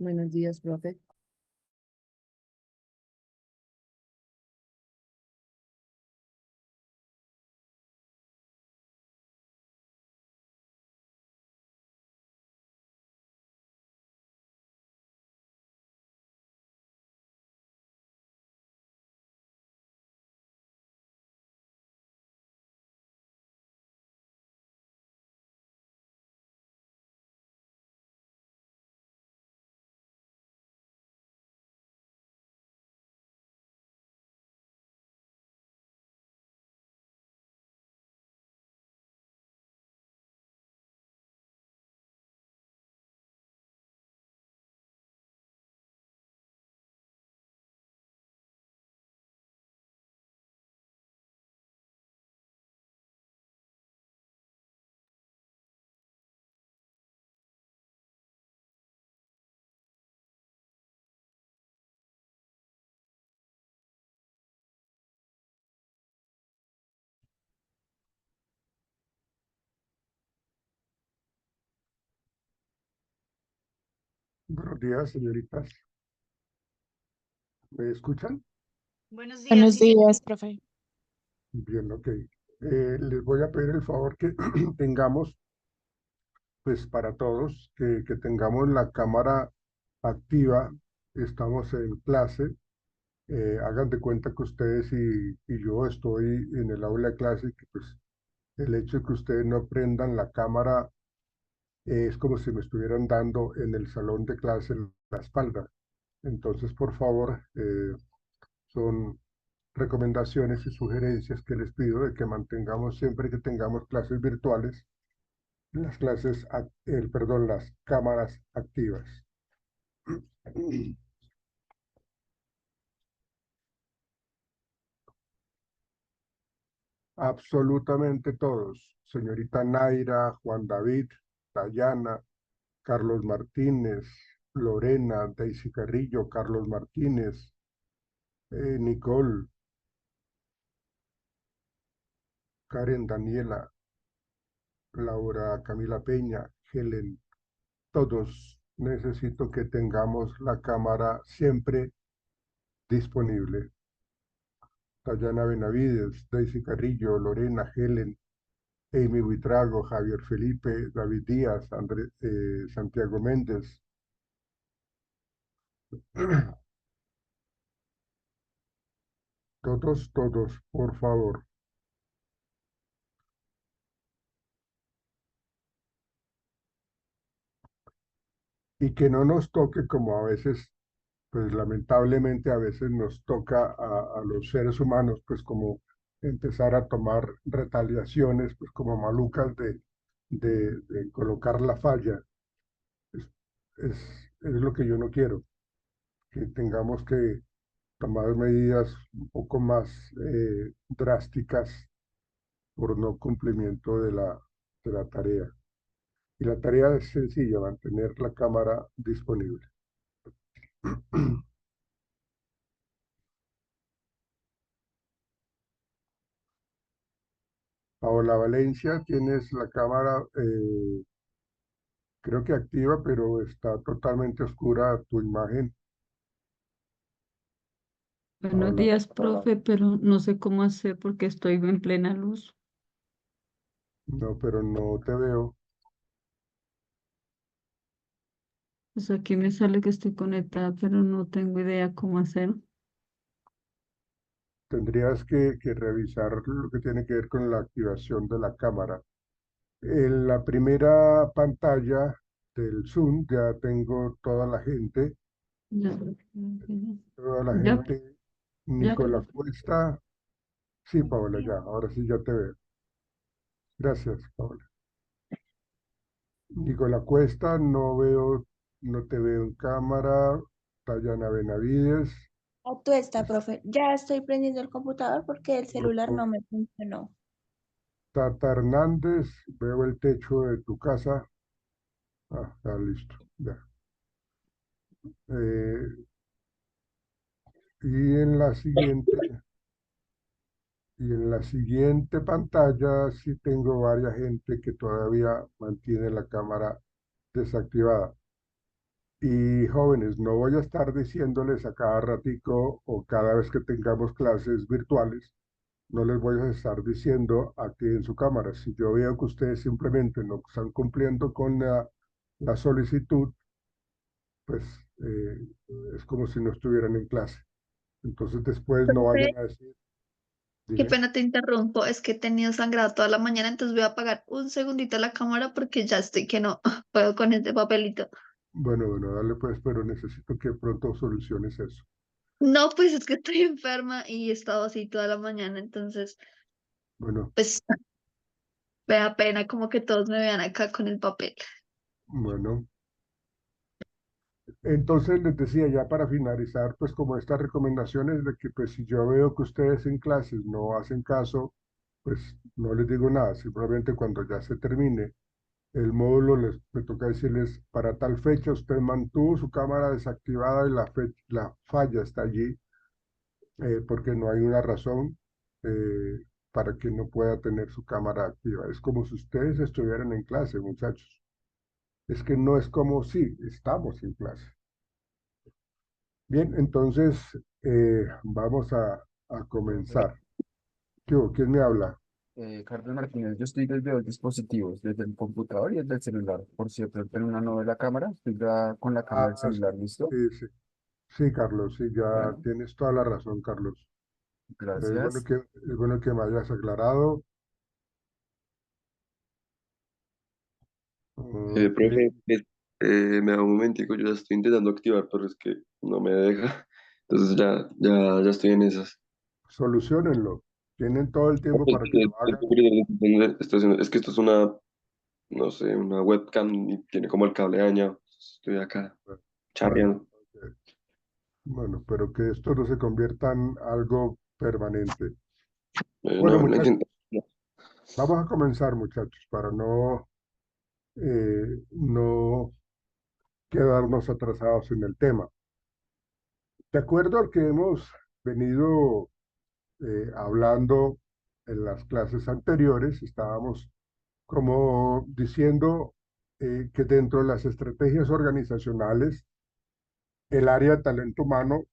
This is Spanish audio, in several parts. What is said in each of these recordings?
Buenos días, profe. Buenos días, señoritas. ¿Me escuchan? Buenos días, Buenos sí, señor. días, profe. Bien, ok. Les voy a pedir el favor que tengamos, pues para todos, que tengamos la cámara activa. Estamos en clase. Hagan de cuenta que ustedes y yo estoy en el aula de clase y que pues el hecho de que ustedes no prendan la cámara es como si me estuvieran dando en el salón de clase en la espalda. Entonces, por favor, son recomendaciones y sugerencias que les pido de que mantengamos siempre que tengamos clases virtuales, las las cámaras activas. Absolutamente todos, señorita Naira, Juan David, Dayana, Carlos Martínez, Lorena, Daisy Carrillo, Carlos Martínez, Nicole, Karen Daniela, Laura Camila Peña, Helen, todos necesito que tengamos la cámara siempre disponible. Dayana Benavides, Daisy Carrillo, Lorena, Helen, Amy Buitrago, Javier Felipe, David Díaz, Santiago Méndez. Todos, por favor. Y que no nos toque como a veces, pues lamentablemente a veces nos toca a los seres humanos, pues como empezar a tomar retaliaciones, pues como malucas de colocar la falla. Es, es lo que yo no quiero, que tengamos que tomar medidas un poco más drásticas por no cumplimiento de la tarea. Y la tarea es sencilla, mantener la cámara disponible. Paola Valencia, tienes la cámara, creo que activa, pero está totalmente oscura tu imagen. Buenos Paola, días, profe, pero no sé cómo hacer porque estoy en plena luz. no, pero no te veo. Pues aquí me sale que estoy conectada, pero no tengo idea cómo hacer. Tendrías que revisar lo que tiene que ver con la activación de la cámara. En la primera pantalla del Zoom ya tengo Ya, toda la ya, gente, ya, Nicolás Cuesta, sí, Paola, ya, ahora sí ya te veo. Gracias, Paola. Nicolás Cuesta, no veo, no te veo en cámara. Dayana Benavides, Tú está, profe. Ya estoy prendiendo el computador porque el celular no, no me funcionó. Tata Hernández, veo el techo de tu casa. Ah, está listo, ya. Eh, y en la siguiente, y en la siguiente pantalla sí tengo varias gente que todavía mantiene la cámara desactivada. Y jóvenes, no voy a estar diciéndoles a cada ratico o cada vez que tengamos clases virtuales, no les voy a estar diciendo aquí en su cámara. Si yo veo que ustedes simplemente no están cumpliendo con la solicitud, pues eh, es como si no estuvieran en clase. Entonces después no Profe, vayan a decir, qué dime, pena te interrumpo, es que he tenido sangrado toda la mañana, entonces voy a apagar un segundito la cámara porque ya estoy que no puedo con este papelito. bueno, dale pues, pero necesito que pronto soluciones eso. No, pues es que estoy enferma y he estado así toda la mañana, entonces, Bueno, pues me da pena como que todos me vean acá con el papel. bueno. Entonces les decía ya para finalizar, pues como estas recomendaciones de que pues si yo veo que ustedes en clases no hacen caso, pues no les digo nada, simplemente cuando ya se termine el módulo me toca decirles para tal fecha usted mantuvo su cámara desactivada y la falla está allí porque no hay una razón eh, para que no pueda tener su cámara activa. Es como si ustedes estuvieran en clase, muchachos. Es que no es como si estamos en clase. Bien, entonces vamos a Profe, comenzar. ¿Qué hubo? ¿Quién me habla? Carlos Martínez, yo estoy desde dos dispositivos, desde el computador y desde el celular. Por cierto, tengo una novela cámara, estoy ya con la cámara del Ah, celular, ¿listo? sí, sí, sí, Carlos, sí, ya Bueno, tienes toda la razón, Carlos. gracias. Es bueno que me hayas aclarado. Ok, Profe, me da un momentico, yo ya estoy intentando activar, pero es que no me deja. Entonces ya estoy en esas. solucionenlo. Tienen todo el tiempo para que lo hagan. Es que esto es una, no sé, una webcam y tiene como el cable dañado. Estoy acá Bueno, charreando. ok. Bueno, pero que esto no se convierta en algo permanente. Bueno, No, lo muchachos, intento. vamos a comenzar, muchachos, para no quedarnos atrasados en el tema. De acuerdo al que hemos venido hablando en las clases anteriores, estábamos como diciendo que dentro de las estrategias organizacionales, el área de talento humano,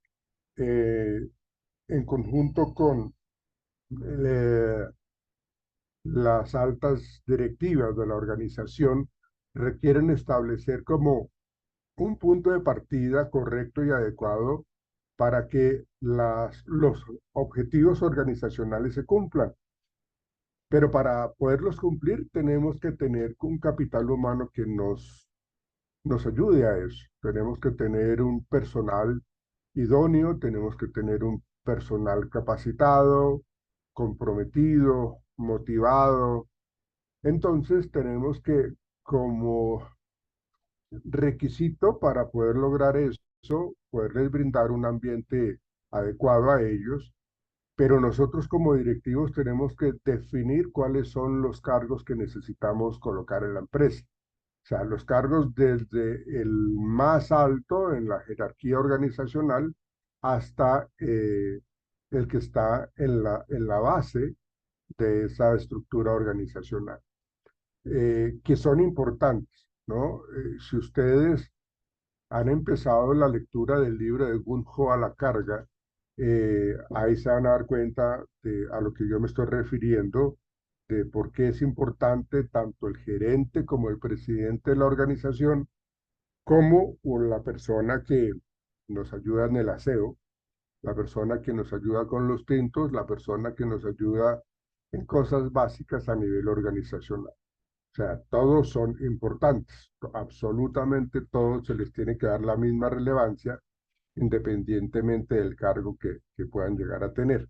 eh, en conjunto con eh, las altas directivas de la organización, requieren establecer como un punto de partida correcto y adecuado para que los objetivos organizacionales se cumplan. Pero para poderlos cumplir tenemos que tener un capital humano que nos ayude a eso. Tenemos que tener un personal idóneo, tenemos que tener un personal capacitado, comprometido, motivado. Entonces tenemos que, como requisito para poder lograr eso, poderles brindar un ambiente adecuado a ellos, pero nosotros como directivos tenemos que definir cuáles son los cargos que necesitamos colocar en la empresa. O sea, los cargos desde el más alto en la jerarquía organizacional hasta el que está en la base de esa estructura organizacional, que son importantes, ¿no? Si ustedes han empezado la lectura del libro de Gunjo a la carga, ahí se van a dar cuenta de a lo que yo me estoy refiriendo, de por qué es importante tanto el gerente como el presidente de la organización, como la persona que nos ayuda en el aseo, la persona que nos ayuda con los tintos, la persona que nos ayuda en cosas básicas a nivel organizacional. O sea, todos son importantes, absolutamente todos se les tiene que dar la misma relevancia independientemente del cargo que puedan llegar a tener.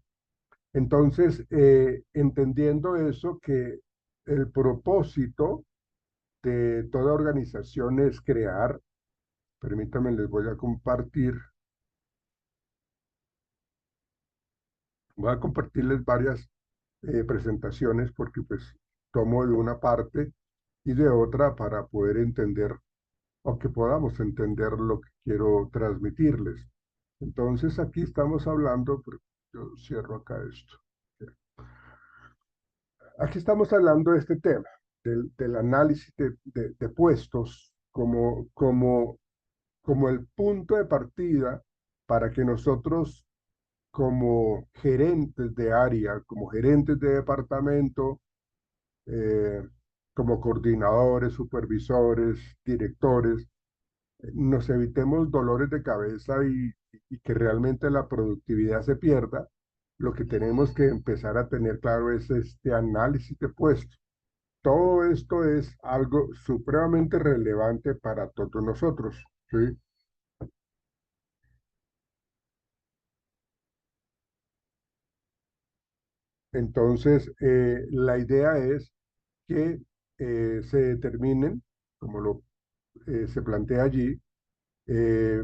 Entonces, entendiendo eso, que el propósito de toda organización es crear, permítanme, les voy a compartirles varias presentaciones porque pues tomo de una parte y de otra para poder entender o que podamos entender lo que quiero transmitirles. Entonces aquí estamos hablando, yo cierro acá esto. Aquí estamos hablando de este tema, del análisis de puestos como el punto de partida para que nosotros como gerentes de área, como gerentes de departamento, eh, como coordinadores, supervisores, directores, nos evitemos dolores de cabeza y que realmente la productividad se pierda. Lo que tenemos que empezar a tener claro es este análisis de puestos. Todo esto es algo supremamente relevante para todos nosotros, ¿sí? Entonces, la idea es que se determinen, como se plantea allí, eh,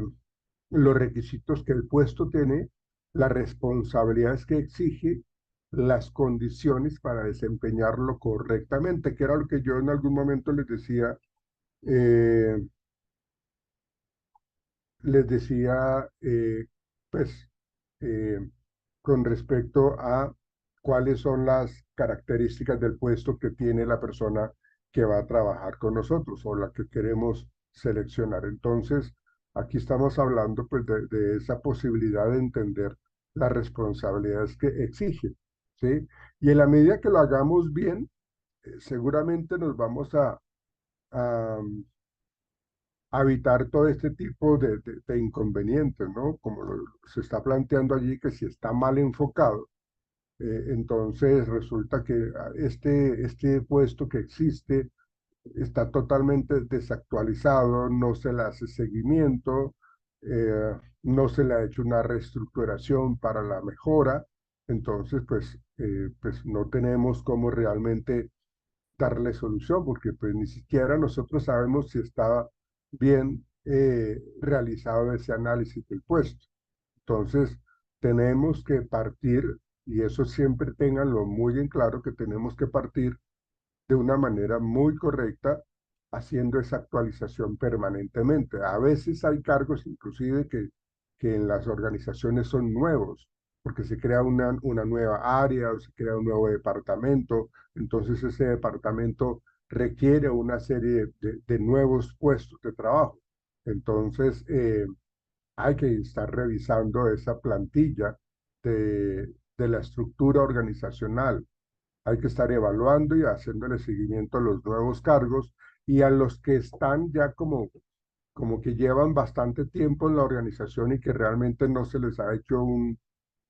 los requisitos que el puesto tiene, las responsabilidades que exige, las condiciones para desempeñarlo correctamente, que era lo que yo en algún momento eh, les decía, pues, eh, con respecto a cuáles son las características del puesto que tiene la persona que va a trabajar con nosotros o la que queremos seleccionar. Entonces, aquí estamos hablando pues de esa posibilidad de entender las responsabilidades que exige, ¿sí? Y en la medida que lo hagamos bien, seguramente nos vamos a evitar todo este tipo de inconvenientes, ¿no? Como se está planteando allí, que si está mal enfocado, entonces resulta que este puesto que existe está totalmente desactualizado, no se le hace seguimiento, no se le ha hecho una reestructuración para la mejora, entonces pues no tenemos cómo realmente darle solución, porque pues ni siquiera nosotros sabemos si está bien realizado ese análisis del puesto. Entonces, tenemos que partir, y eso siempre ténganlo muy en claro, que tenemos que partir de una manera muy correcta, haciendo esa actualización permanentemente. A veces hay cargos inclusive que en las organizaciones son nuevos, porque se crea una nueva área o se crea un nuevo departamento, entonces ese departamento requiere una serie de nuevos puestos de trabajo. Entonces, hay que estar revisando esa plantilla de la estructura organizacional. Hay que estar evaluando y haciéndole seguimiento a los nuevos cargos y a los que están ya como que llevan bastante tiempo en la organización y que realmente no se les ha hecho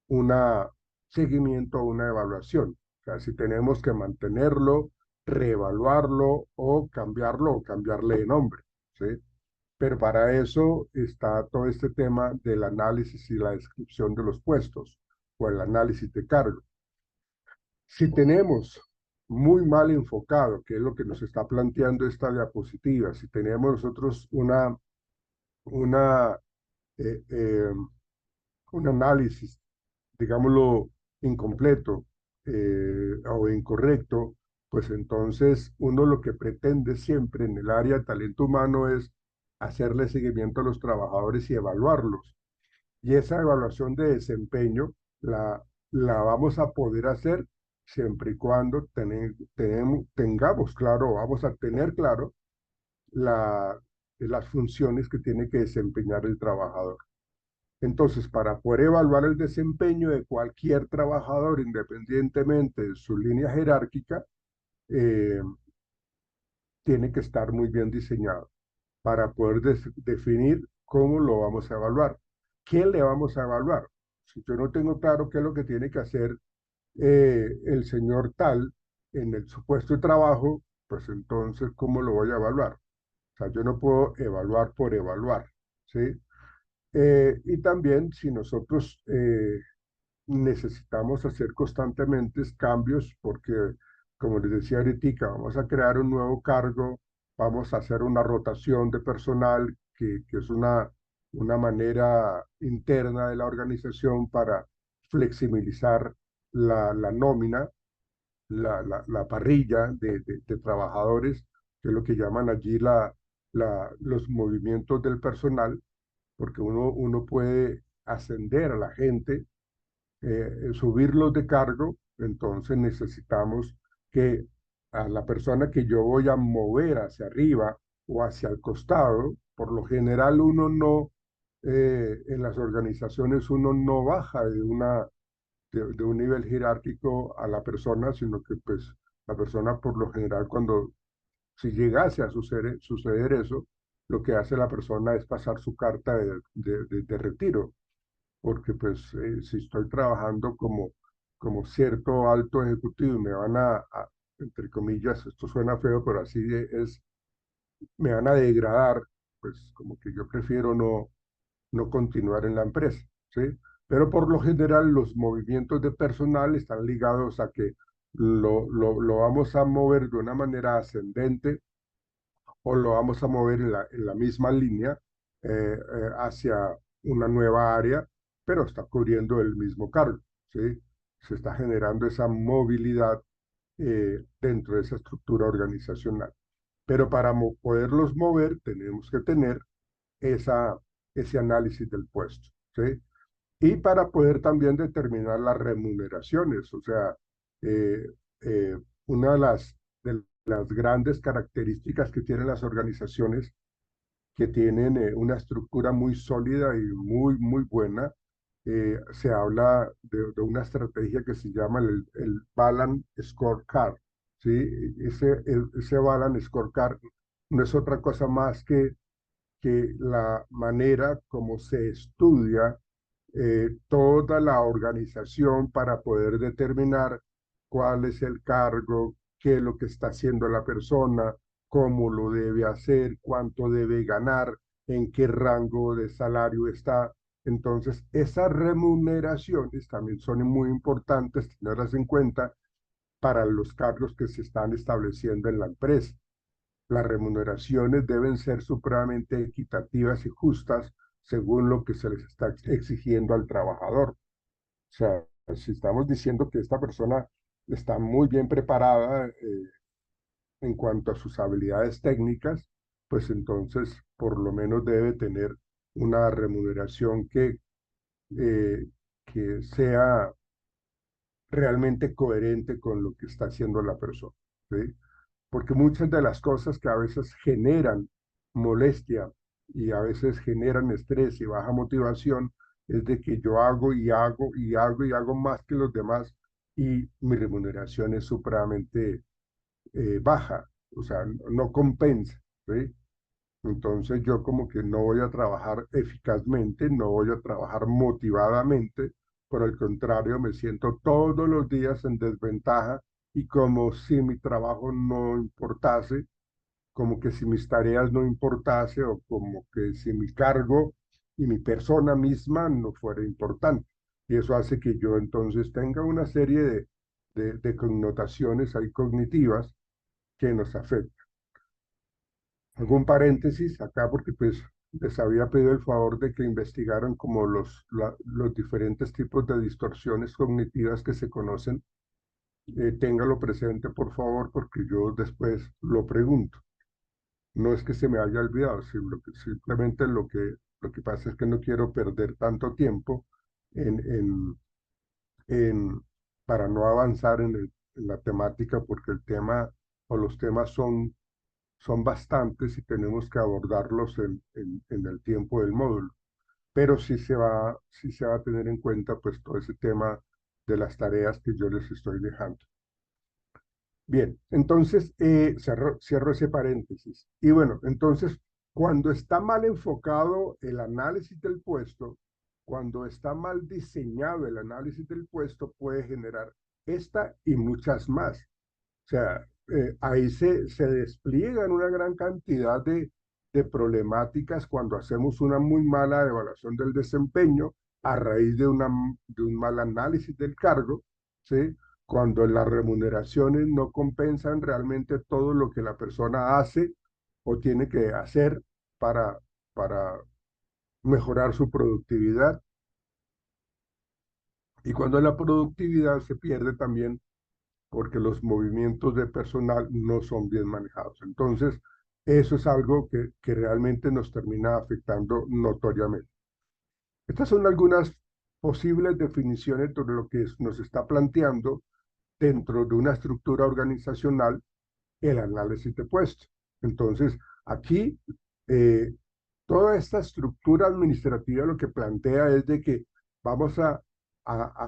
una seguimiento o una evaluación. O sea, si tenemos que mantenerlo, reevaluarlo o cambiarle de nombre, ¿sí? Pero para eso está todo este tema del análisis y la descripción de los puestos o el análisis de cargo. Si tenemos muy mal enfocado, que es lo que nos está planteando esta diapositiva, si tenemos nosotros una, eh, eh, un análisis, digámoslo, incompleto o incorrecto, pues entonces uno lo que pretende siempre en el área de talento humano es hacerle seguimiento a los trabajadores y evaluarlos. Y esa evaluación de desempeño la vamos a poder hacer siempre y cuando tengamos claro, vamos a tener claro las funciones que tiene que desempeñar el trabajador. Entonces, para poder evaluar el desempeño de cualquier trabajador, independientemente de su línea jerárquica, eh, tiene que estar muy bien diseñado para poder definir cómo lo vamos a evaluar. ¿Qué le vamos a evaluar? Si yo no tengo claro qué es lo que tiene que hacer el señor tal en el supuesto de trabajo, pues entonces, ¿cómo lo voy a evaluar? O sea, yo no puedo evaluar por evaluar, ¿sí? Y también si nosotros necesitamos hacer constantemente cambios porque, como les decía ahorita, vamos a crear un nuevo cargo, vamos a hacer una rotación de personal, que es una manera interna de la organización para flexibilizar la nómina, la parrilla de trabajadores, que es lo que llaman allí los movimientos del personal, porque uno puede ascender a la gente, subirlos de cargo, entonces necesitamos que a la persona que yo voy a mover hacia arriba o hacia el costado. Por lo general uno no, en las organizaciones uno no baja de un nivel jerárquico a la persona, sino que pues la persona por lo general cuando si llegase a suceder eso, lo que hace la persona es pasar su carta de retiro, porque pues si estoy trabajando como cierto alto ejecutivo y me van entre comillas, esto suena feo, pero así es, me van a degradar, pues como que yo prefiero no continuar en la empresa, ¿sí? Pero por lo general los movimientos de personal están ligados a que lo vamos a mover de una manera ascendente o lo vamos a mover en la misma línea hacia una nueva área, pero está cubriendo el mismo cargo, ¿sí? Se está generando esa movilidad dentro de esa estructura organizacional. Pero para poderlos mover tenemos que tener esa, ese análisis del puesto, ¿sí? Y para poder también determinar las remuneraciones, o sea, eh, una de las grandes características que tienen las organizaciones que tienen una estructura muy sólida y muy buena, se habla de una estrategia que se llama el Balance Scorecard, ¿sí? Ese Balance Scorecard no es otra cosa más que la manera como se estudia toda la organización para poder determinar cuál es el cargo, qué es lo que está haciendo la persona, cómo lo debe hacer, cuánto debe ganar, en qué rango de salario está. Entonces, esas remuneraciones también son muy importantes tenerlas en cuenta para los cargos que se están estableciendo en la empresa. Las remuneraciones deben ser supremamente equitativas y justas según lo que se les está exigiendo al trabajador. O sea, si estamos diciendo que esta persona está muy bien preparada en cuanto a sus habilidades técnicas, pues entonces por lo menos debe tener una remuneración eh, que sea realmente coherente con lo que está haciendo la persona, ¿sí? Porque muchas de las cosas que a veces generan molestia y a veces generan estrés y baja motivación es de que yo hago y hago y hago y hago más que los demás y mi remuneración es supremamente baja, o sea, no compensa, ¿sí? Entonces yo como que no voy a trabajar eficazmente, no voy a trabajar motivadamente, por el contrario, me siento todos los días en desventaja y como si mi trabajo no importase, como que si mis tareas no importase o como que si mi cargo y mi persona misma no fuera importante. Y eso hace que yo entonces tenga una serie de connotaciones ahí cognitivas que nos afectan. Hago un paréntesis acá porque pues les había pedido el favor de que investigaran como los diferentes tipos de distorsiones cognitivas que se conocen. Téngalo presente, por favor, porque yo después lo pregunto. No es que se me haya olvidado, simplemente lo que pasa es que no quiero perder tanto tiempo en, en, en- para no avanzar en la temática, porque el tema o los temas son bastantes y tenemos que abordarlos en el tiempo del módulo. Pero sí se va a tener en cuenta pues todo ese tema de las tareas que yo les estoy dejando. Bien, entonces cierro ese paréntesis. Y bueno, entonces, cuando está mal enfocado el análisis del puesto, cuando está mal diseñado el análisis del puesto, puede generar esta y muchas más. O sea, ahí se despliegan una gran cantidad de problemáticas cuando hacemos una muy mala evaluación del desempeño a raíz de un mal análisis del cargo, ¿sí? Cuando las remuneraciones no compensan realmente todo lo que la persona hace o tiene que hacer para mejorar su productividad. Y cuando la productividad se pierde también porque los movimientos de personal no son bien manejados. Entonces, eso es algo que realmente nos termina afectando notoriamente. Estas son algunas posibles definiciones de lo que nos está planteando dentro de una estructura organizacional el análisis de puesto. Entonces, aquí, eh, toda esta estructura administrativa lo que plantea es de que vamos a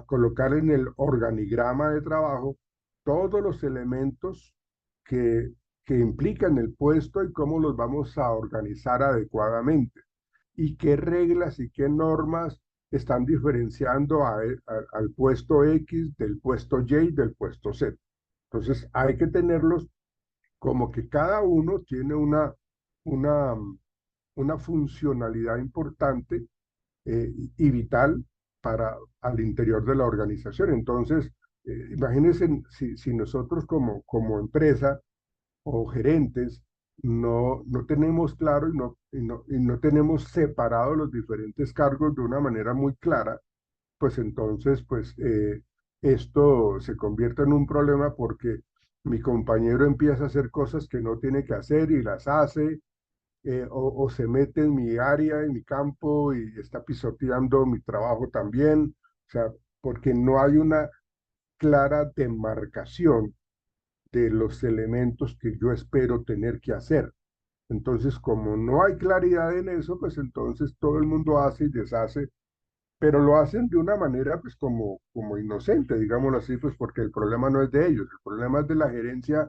colocar en el organigrama de trabajo todos los elementos que, que implican el puesto y cómo los vamos a organizar adecuadamente y qué reglas y qué normas están diferenciando al puesto X del puesto Y y del puesto Z. Entonces hay que tenerlos como que cada uno tiene una, una funcionalidad importante y vital para al interior de la organización. Entonces, imagínense si nosotros como empresa o gerentes no tenemos claro y no tenemos separados los diferentes cargos de una manera muy clara, pues entonces, pues esto se convierte en un problema porque mi compañero empieza a hacer cosas que no tiene que hacer y las hace, o se mete en mi área, en mi campo y está pisoteando mi trabajo también, o sea, porque no hay una clara demarcación de los elementos que yo espero tener que hacer. Entonces, como no hay claridad en eso, pues entonces todo el mundo hace y deshace, pero lo hacen de una manera pues como inocente, digámoslo así, pues porque el problema no es de ellos, el problema es de la gerencia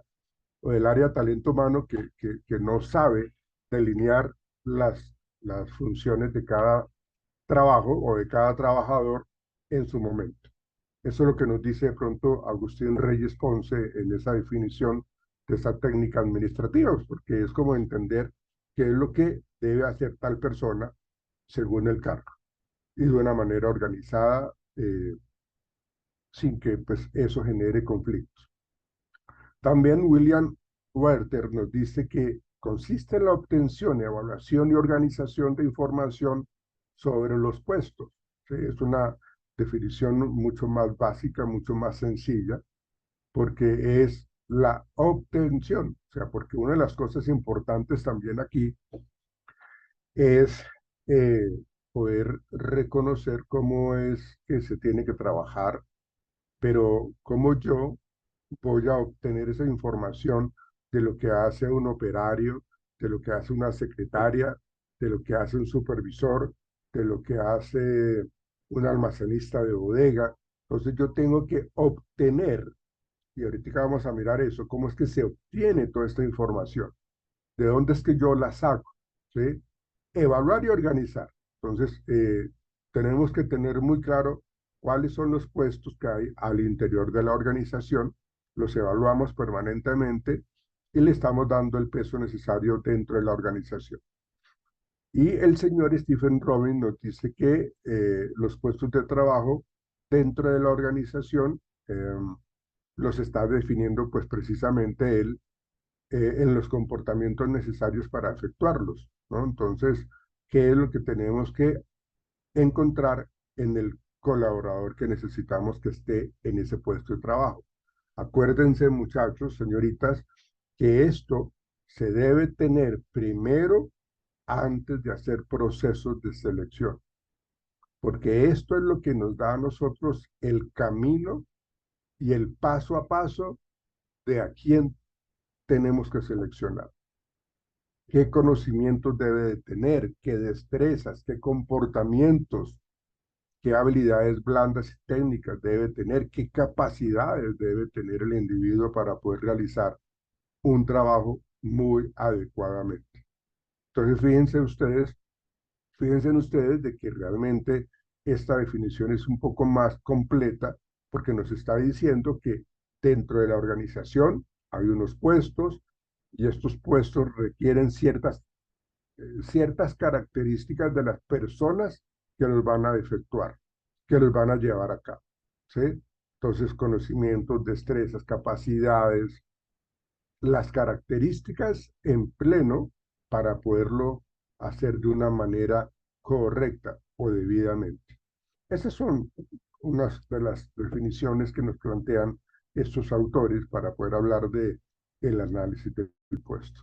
o del área de talento humano que no sabe delinear las funciones de cada trabajo o de cada trabajador en su momento. Eso es lo que nos dice de pronto Agustín Reyes Ponce en esa definición de esa técnica administrativa, pues, porque es como entender qué es lo que debe hacer tal persona según el cargo y de una manera organizada, sin que pues eso genere conflictos. También William Werther nos dice que consiste en la obtención, evaluación y organización de información sobre los puestos. ¿Sí? Es una definición mucho más básica, mucho más sencilla, porque es la obtención. O sea, porque una de las cosas importantes también aquí es eh, poder reconocer cómo es que se tiene que trabajar, pero cómo yo voy a obtener esa información de lo que hace un operario, de lo que hace una secretaria, de lo que hace un supervisor, de lo que hace un almacenista de bodega. Entonces yo tengo que obtener, y ahorita vamos a mirar eso, cómo es que se obtiene toda esta información, de dónde es que yo la saco, ¿sí? Evaluar y organizar. Entonces, tenemos que tener muy claro cuáles son los puestos que hay al interior de la organización, los evaluamos permanentemente y le estamos dando el peso necesario dentro de la organización. Y el señor Stephen Robin nos dice que los puestos de trabajo dentro de la organización los está definiendo pues precisamente él en los comportamientos necesarios para efectuarlos, ¿no? Entonces, ¿qué es lo que tenemos que encontrar en el colaborador que necesitamos que esté en ese puesto de trabajo? Acuérdense, muchachos, señoritas, que esto se debe tener primero antes de hacer procesos de selección, porque esto es lo que nos da a nosotros el camino y el paso a paso de a quién tenemos que seleccionar. Qué conocimientos debe de tener, qué destrezas, qué comportamientos, qué habilidades blandas y técnicas debe tener, qué capacidades debe tener el individuo para poder realizar un trabajo muy adecuadamente. Entonces, fíjense en ustedes de que realmente esta definición es un poco más completa porque nos está diciendo que dentro de la organización hay unos puestos y estos puestos requieren ciertas características de las personas que los van a efectuar, que los van a llevar a cabo, ¿sí? Entonces, conocimientos, destrezas, capacidades, las características en pleno para poderlo hacer de una manera correcta o debidamente. Esas son unas de las definiciones que nos plantean estos autores para poder hablar de el análisis del puesto.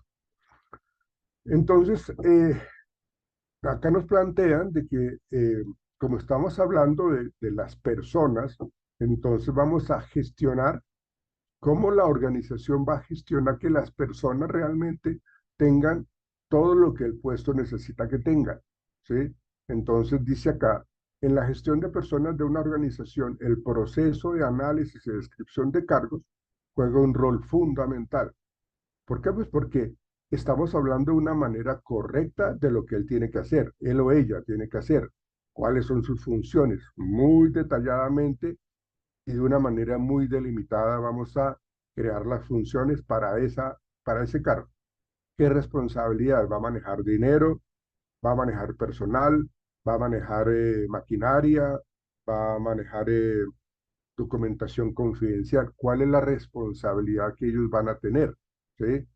Entonces, acá nos plantean de que como estamos hablando de las personas, entonces vamos a gestionar cómo la organización va a gestionar que las personas realmente tengan todo lo que el puesto necesita que tengan, ¿sí? Entonces dice acá, en la gestión de personas de una organización, el proceso de análisis y descripción de cargos juega un rol fundamental. ¿Por qué? Pues porque estamos hablando de una manera correcta de lo que él tiene que hacer, él o ella tiene que hacer, cuáles son sus funciones, muy detalladamente y de una manera muy delimitada vamos a crear las funciones para ese cargo. ¿Qué responsabilidad? ¿Va a manejar dinero? ¿Va a manejar personal? ¿Va a manejar maquinaria? ¿Va a manejar documentación confidencial? ¿Cuál es la responsabilidad que ellos van a tener? ¿Sí?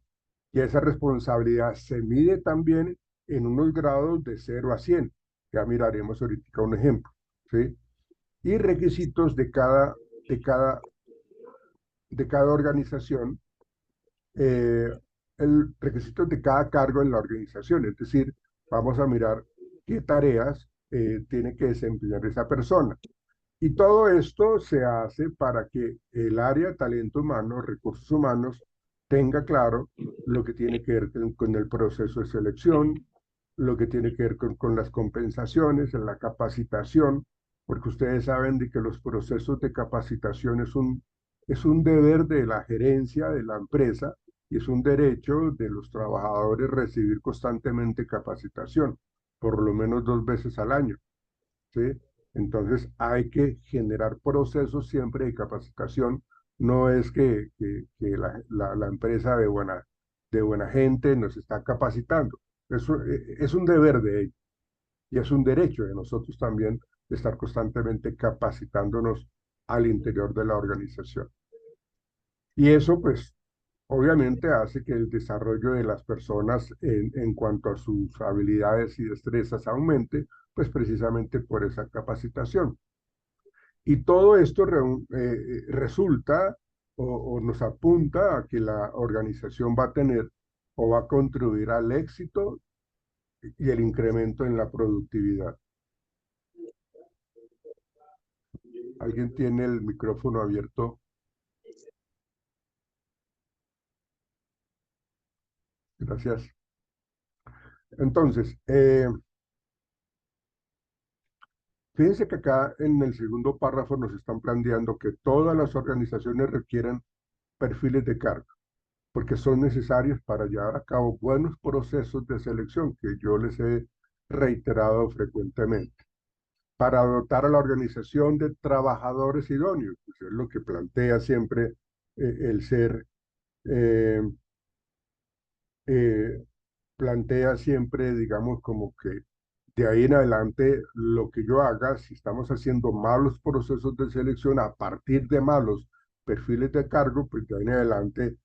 Y esa responsabilidad se mide también en unos grados de 0 a 100. Ya miraremos ahorita un ejemplo. ¿Sí? Y requisitos de cada, de cada organización, eh, el requisito de cada cargo en la organización. Es decir, vamos a mirar qué tareas tiene que desempeñar esa persona. Y todo esto se hace para que el área de talento humano, recursos humanos, tenga claro lo que tiene que ver con el proceso de selección, lo que tiene que ver con las compensaciones, en la capacitación, porque ustedes saben de que los procesos de capacitación es un deber de la gerencia de la empresa y es un derecho de los trabajadores recibir constantemente capacitación, por lo menos 2 veces al año. ¿Sí? Entonces hay que generar procesos siempre de capacitación. No es que la empresa de buena gente nos está capacitando. Eso es un deber de ellos y es un derecho de nosotros también estar constantemente capacitándonos al interior de la organización. Y eso, pues, obviamente hace que el desarrollo de las personas en cuanto a sus habilidades y destrezas aumente, pues precisamente por esa capacitación. Y todo esto resulta o nos apunta a que la organización va a tener o va a contribuir al éxito y el incremento en la productividad. ¿Alguien tiene el micrófono abierto? Gracias. Entonces, fíjense que acá en el segundo párrafo nos están planteando que todas las organizaciones requieren perfiles de cargo, porque son necesarios para llevar a cabo buenos procesos de selección que yo les he reiterado frecuentemente, para dotar a la organización de trabajadores idóneos, pues es lo que plantea siempre el ser, eh, eh, plantea siempre, digamos, como que de ahí en adelante lo que yo haga, si estamos haciendo malos procesos de selección a partir de malos perfiles de cargo, pues de ahí en adelante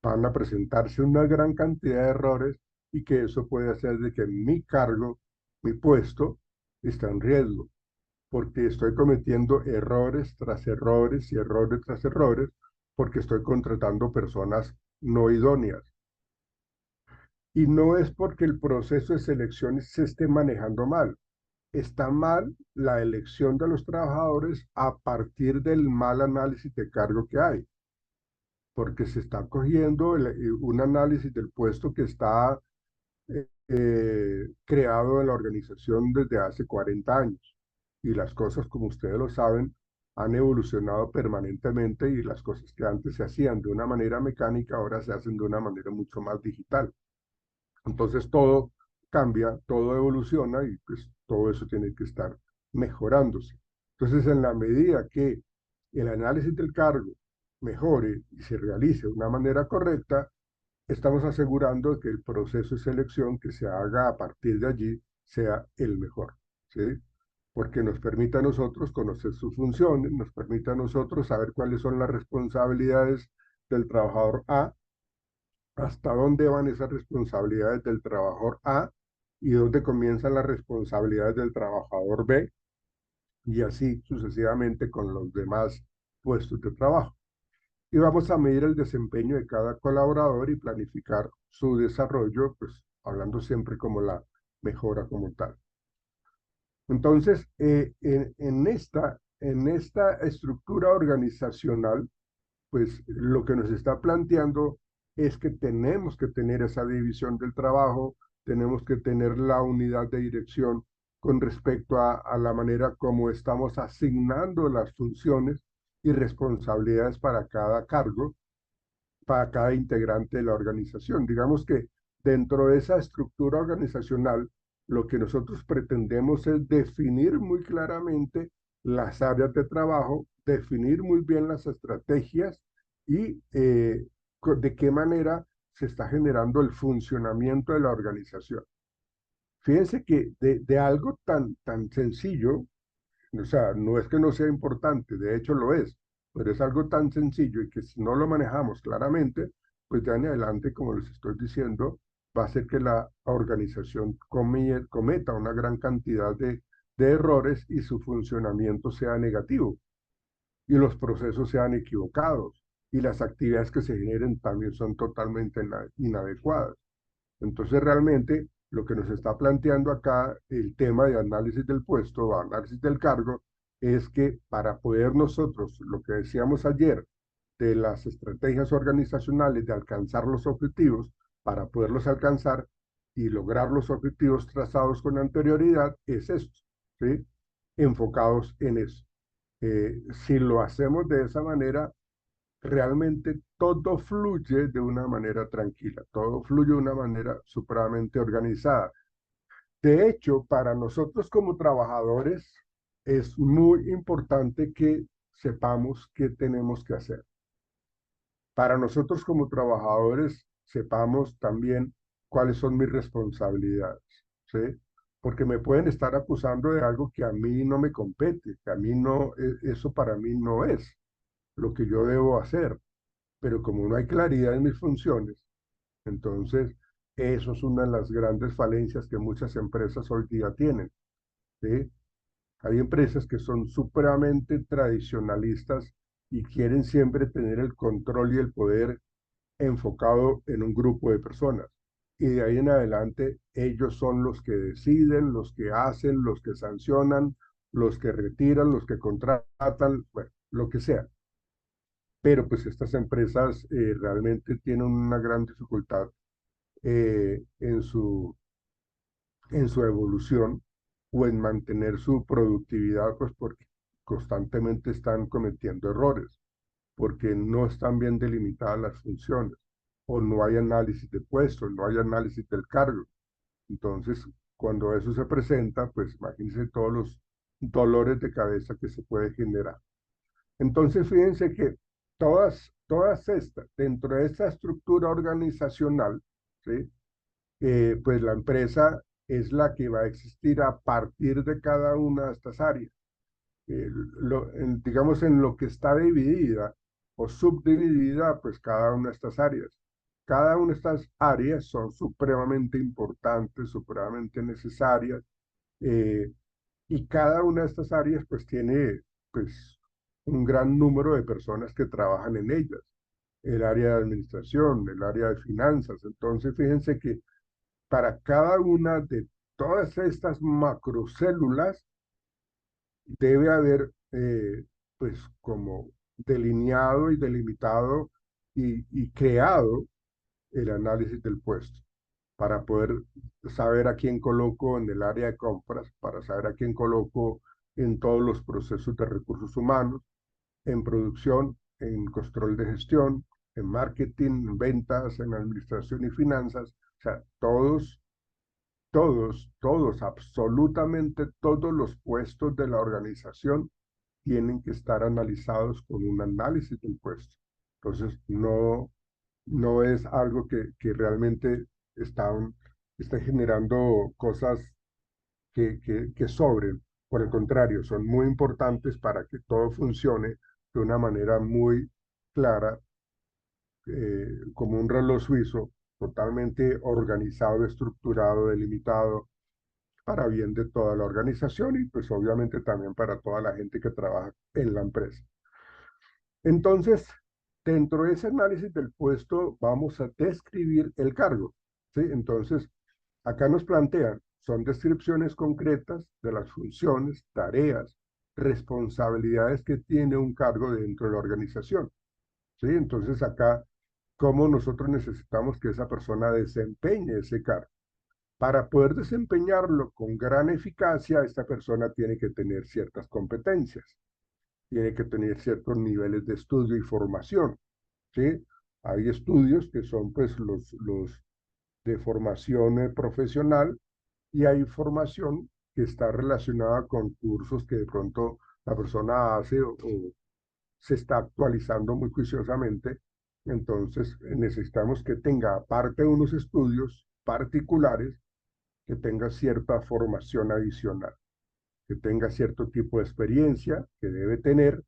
van a presentarse una gran cantidad de errores y que eso puede hacer de que mi cargo, mi puesto, está en riesgo, porque estoy cometiendo errores tras errores y errores tras errores, porque estoy contratando personas no idóneas. Y no es porque el proceso de selección se esté manejando mal. Está mal la elección de los trabajadores a partir del mal análisis de cargo que hay, porque se está cogiendo un análisis del puesto que está creado en la organización desde hace 40 años. Y las cosas, como ustedes lo saben, han evolucionado permanentemente y las cosas que antes se hacían de una manera mecánica ahora se hacen de una manera mucho más digital. Entonces todo cambia, todo evoluciona y pues todo eso tiene que estar mejorándose. Entonces en la medida que el análisis del cargo mejore y se realice de una manera correcta, estamos asegurando que el proceso de selección que se haga a partir de allí sea el mejor, ¿sí? Porque nos permite a nosotros conocer sus funciones, nos permite a nosotros saber cuáles son las responsabilidades del trabajador A, hasta dónde van esas responsabilidades del trabajador A y dónde comienzan las responsabilidades del trabajador B, y así sucesivamente con los demás puestos de trabajo. Y vamos a medir el desempeño de cada colaborador y planificar su desarrollo, pues hablando siempre como la mejora como tal. Entonces, en esta estructura organizacional, pues lo que nos está planteando es que tenemos que tener esa división del trabajo, tenemos que tener la unidad de dirección con respecto a la manera como estamos asignando las funciones y responsabilidades para cada cargo, para cada integrante de la organización. Digamos que dentro de esa estructura organizacional, lo que nosotros pretendemos es definir muy claramente las áreas de trabajo, definir muy bien las estrategias y de qué manera se está generando el funcionamiento de la organización. Fíjense que de algo tan sencillo, o sea, no es que no sea importante, de hecho lo es, pero es algo tan sencillo y que si no lo manejamos claramente, pues ya en adelante, como les estoy diciendo, va a ser que la organización cometa una gran cantidad de errores y su funcionamiento sea negativo y los procesos sean equivocados y las actividades que se generen también son totalmente inadecuadas. Entonces, realmente, lo que nos está planteando acá el tema de análisis del puesto o análisis del cargo es que para poder nosotros, lo que decíamos ayer, de las estrategias organizacionales de alcanzar los objetivos, para poderlos alcanzar y lograr los objetivos trazados con anterioridad, es esto, ¿sí? Enfocados en eso. Si lo hacemos de esa manera, realmente todo fluye de una manera tranquila, todo fluye de una manera supremamente organizada. De hecho, para nosotros como trabajadores es muy importante que sepamos qué tenemos que hacer. Para nosotros como trabajadores sepamos también cuáles son mis responsabilidades, ¿sí? Porque me pueden estar acusando de algo que a mí no me compete, que a mí no, eso para mí no es lo que yo debo hacer. Pero como no hay claridad en mis funciones, entonces eso es una de las grandes falencias que muchas empresas hoy día tienen, ¿sí? Hay empresas que son supremamente tradicionalistas y quieren siempre tener el control y el poder enfocado en un grupo de personas. Y de ahí en adelante ellos son los que deciden, los que hacen, los que sancionan, los que retiran, los que contratan, bueno, lo que sea. Pero pues estas empresas realmente tienen una gran dificultad en su evolución o en mantener su productividad, pues porque constantemente están cometiendo errores, porque no están bien delimitadas las funciones, o no hay análisis de puestos, no hay análisis del cargo. Entonces, cuando eso se presenta, pues imagínense todos los dolores de cabeza que se puede generar. Entonces, fíjense que todas estas, dentro de esta estructura organizacional, ¿sí? Pues la empresa es la que va a existir a partir de cada una de estas áreas. Digamos, en lo que está dividida o subdividida, pues cada una de estas áreas. Cada una de estas áreas son supremamente importantes, supremamente necesarias, eh, y cada una de estas áreas pues tiene pues un gran número de personas que trabajan en ellas. El área de administración, el área de finanzas. Entonces, fíjense que para cada una de todas estas macrocélulas debe haber pues como delineado y delimitado y creado el análisis del puesto para poder saber a quién coloco en el área de compras, para saber a quién coloco en todos los procesos de recursos humanos, en producción, en control de gestión, en marketing, en ventas, en administración y finanzas. O sea, absolutamente todos los puestos de la organización tienen que estar analizados con un análisis del puesto. Entonces, no es algo que realmente está generando cosas que sobren. Por el contrario, son muy importantes para que todo funcione de una manera muy clara, como un reloj suizo, totalmente organizado, estructurado, delimitado, para bien de toda la organización y pues obviamente también para toda la gente que trabaja en la empresa. Entonces, dentro de ese análisis del puesto vamos a describir el cargo, ¿sí? Entonces, acá nos plantean, son descripciones concretas de las funciones, tareas, responsabilidades que tiene un cargo dentro de la organización, ¿sí? Entonces, acá cómo nosotros necesitamos que esa persona desempeñe ese cargo. Para poder desempeñarlo con gran eficacia, esta persona tiene que tener ciertas competencias, tiene que tener ciertos niveles de estudio y formación, ¿sí? Hay estudios que son pues los de formación profesional y hay formación que está relacionada con cursos que de pronto la persona hace o se está actualizando muy juiciosamente. Entonces necesitamos que tenga, aparte de unos estudios particulares, que tenga cierta formación adicional, que tenga cierto tipo de experiencia que debe tener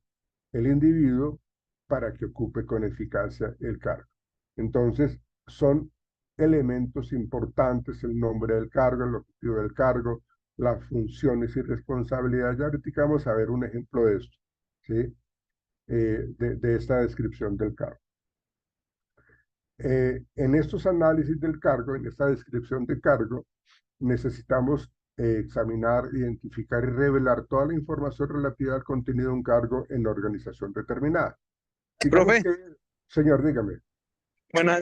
el individuo para que ocupe con eficacia el cargo. Entonces, son elementos importantes el nombre del cargo, el objetivo del cargo, las funciones y responsabilidades. Ya ahorita vamos a ver un ejemplo de esto, ¿sí? De esta descripción del cargo. En estos análisis del cargo, en esta descripción de cargo, necesitamos examinar, identificar y revelar toda la información relativa al contenido de un cargo en la organización determinada. Digamos Profe, que, señor, dígame.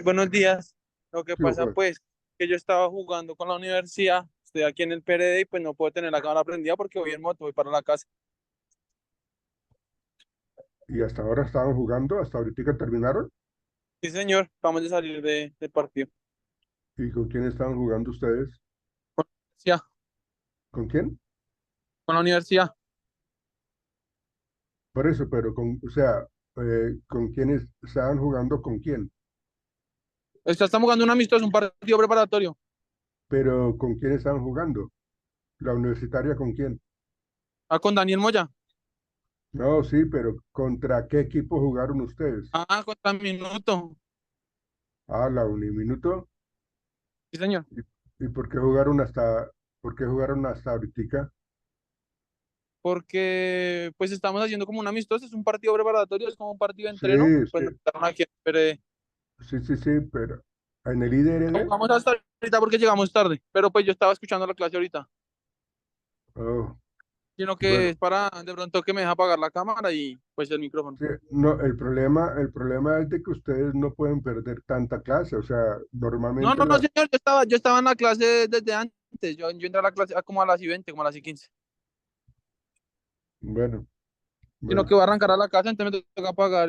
buenos días. Lo que Sí, pasa, joven. pues, que yo estaba jugando con la universidad, estoy aquí en el PRD y pues no puedo tener la cámara prendida porque voy en moto, voy para la casa. Y hasta ahora estaban jugando, hasta ahorita terminaron. Sí, señor, vamos a salir del partido. ¿Y con quién estaban jugando ustedes? Ya, ¿Con quién? con la universidad. Por eso, pero o sea, ¿con quiénes estaban jugando con quién? Estamos jugando un amistoso, un partido preparatorio. Pero ¿con quién estaban jugando? ¿La universitaria con quién? Ah, con Daniel Moya. No, sí, pero ¿contra qué equipo jugaron ustedes? Ah, contra Minuto. Ah, la Uniminuto. Sí, señor. ¿Y por qué jugaron hasta ahorita? Porque pues estamos haciendo como un amistoso, es un partido preparatorio, es como un partido de Sí, entreno. Pues sí, nos quedaron aquí en el PRD. sí, pero en el IDRD. Vamos hasta ahorita porque llegamos tarde, pero pues yo estaba escuchando la clase ahorita. Oh, Sino que bueno, es para de pronto que me deja apagar la cámara y pues el micrófono. sí, no, el problema es de que ustedes no pueden perder tanta clase, o sea, No, normalmente no, no, señor, yo estaba en la clase desde antes, yo entré a la clase como a las y 20, como a las y 15. bueno, Sino bueno, que voy a arrancar a la casa, entonces me toca apagar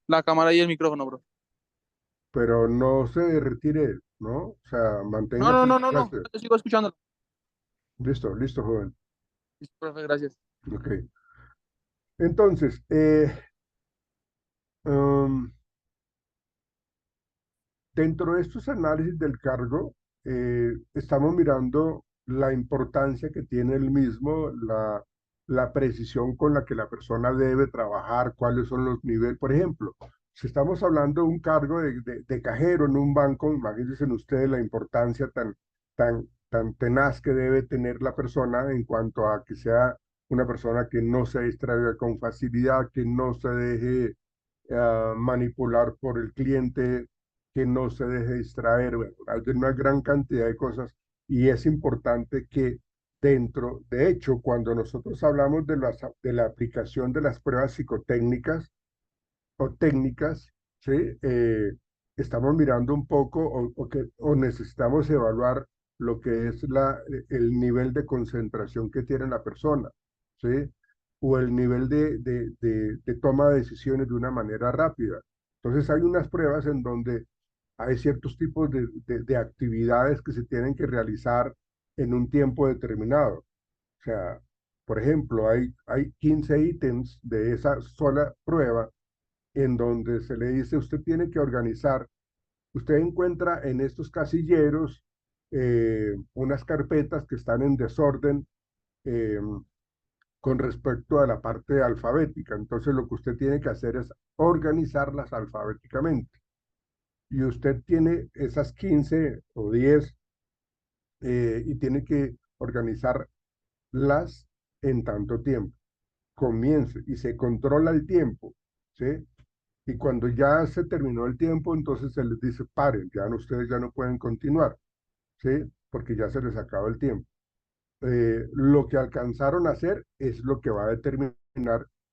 la cámara y el micrófono, bro. pero no se retire, ¿no? O sea, No, no, manténgase en no, la no, no, clase. yo sigo escuchando. Listo, listo, joven. Listo, profe, gracias. Ok. Entonces, um, dentro de estos análisis del cargo, estamos mirando la importancia que tiene el mismo, la precisión con la que la persona debe trabajar, cuáles son los niveles. Por ejemplo, si estamos hablando de un cargo de cajero en un banco, imagínense ustedes la importancia tan tenaz que debe tener la persona en cuanto a que sea una persona que no se distraiga con facilidad, que no se deje manipular por el cliente, que no se deje distraer. Bueno, hay una gran cantidad de cosas y es importante que de hecho, cuando nosotros hablamos de la aplicación de las pruebas psicotécnicas o técnicas, ¿sí? Estamos mirando un poco o necesitamos evaluar lo que es el nivel de concentración que tiene la persona, ¿sí? O el nivel de toma de decisiones de una manera rápida. Entonces hay unas pruebas en donde hay ciertos tipos de actividades que se tienen que realizar en un tiempo determinado. O sea, por ejemplo, hay 15 ítems de esa sola prueba en donde se le dice, usted tiene que organizar, usted encuentra en estos casilleros unas carpetas que están en desorden eh, con respecto a la parte alfabética. Entonces lo que usted tiene que hacer es organizarlas alfabéticamente. Y usted tiene esas 15 o 10 y tiene que organizarlas en tanto tiempo. Comience y se controla el tiempo, ¿sí? Y cuando ya se terminó el tiempo, entonces se les dice, paren, ustedes ya no pueden continuar, ¿sí? Porque ya se les acabó el tiempo. Lo que alcanzaron a hacer es lo que va a determinar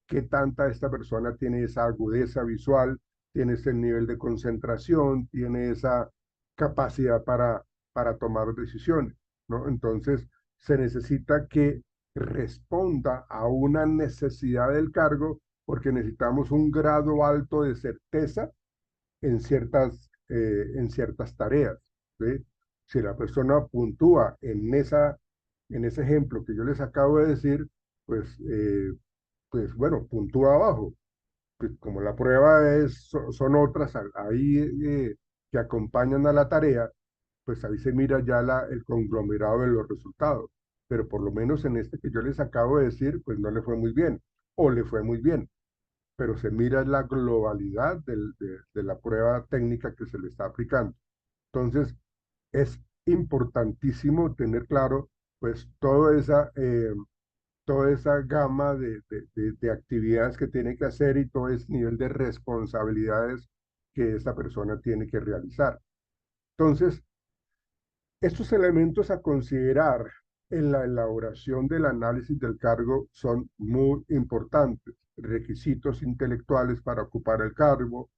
qué tanta esta persona tiene esa agudeza visual, tiene ese nivel de concentración, tiene esa capacidad para tomar decisiones, ¿no? Entonces, se necesita que responda a una necesidad del cargo porque necesitamos un grado alto de certeza en ciertas tareas, ¿sí? Si la persona puntúa en ese ejemplo que yo les acabo de decir, pues, pues bueno, puntúa abajo. Pues como la prueba son otras ahí que acompañan a la tarea, pues ahí se mira ya el conglomerado de los resultados. Pero por lo menos en este que yo les acabo de decir, pues no le fue muy bien, o le fue muy bien, pero se mira la globalidad de la prueba técnica que se le está aplicando. Entonces, es importantísimo tener claro, pues, toda esa gama de actividades que tiene que hacer y todo ese nivel de responsabilidades que esta persona tiene que realizar. Entonces, estos elementos a considerar en la elaboración del análisis del cargo son muy importantes. Requisitos intelectuales para ocupar el cargo,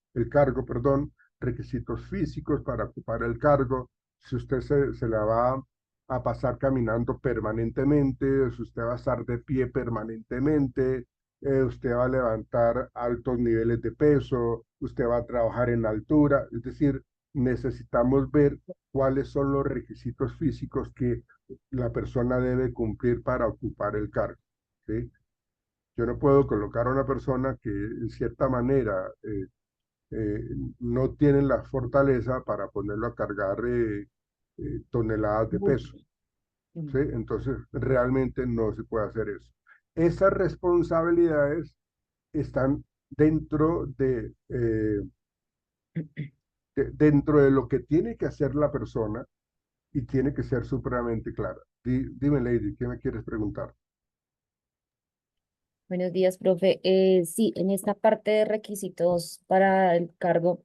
perdón, requisitos físicos para ocupar el cargo, si usted se la va a pasar caminando permanentemente, si usted va a estar de pie permanentemente, usted va a levantar altos niveles de peso, usted va a trabajar en altura, es decir, necesitamos ver cuáles son los requisitos físicos que la persona debe cumplir para ocupar el cargo, ¿sí? Yo no puedo colocar a una persona que en cierta manera eh, no tiene la fortaleza para ponerlo a cargar toneladas de peso, ¿sí? Entonces, realmente no se puede hacer eso. Esas responsabilidades están dentro de lo que tiene que hacer la persona y tiene que ser supremamente clara. Dime, Lady, ¿qué me quieres preguntar? Buenos días, profe. Sí, en esta parte de requisitos para el cargo,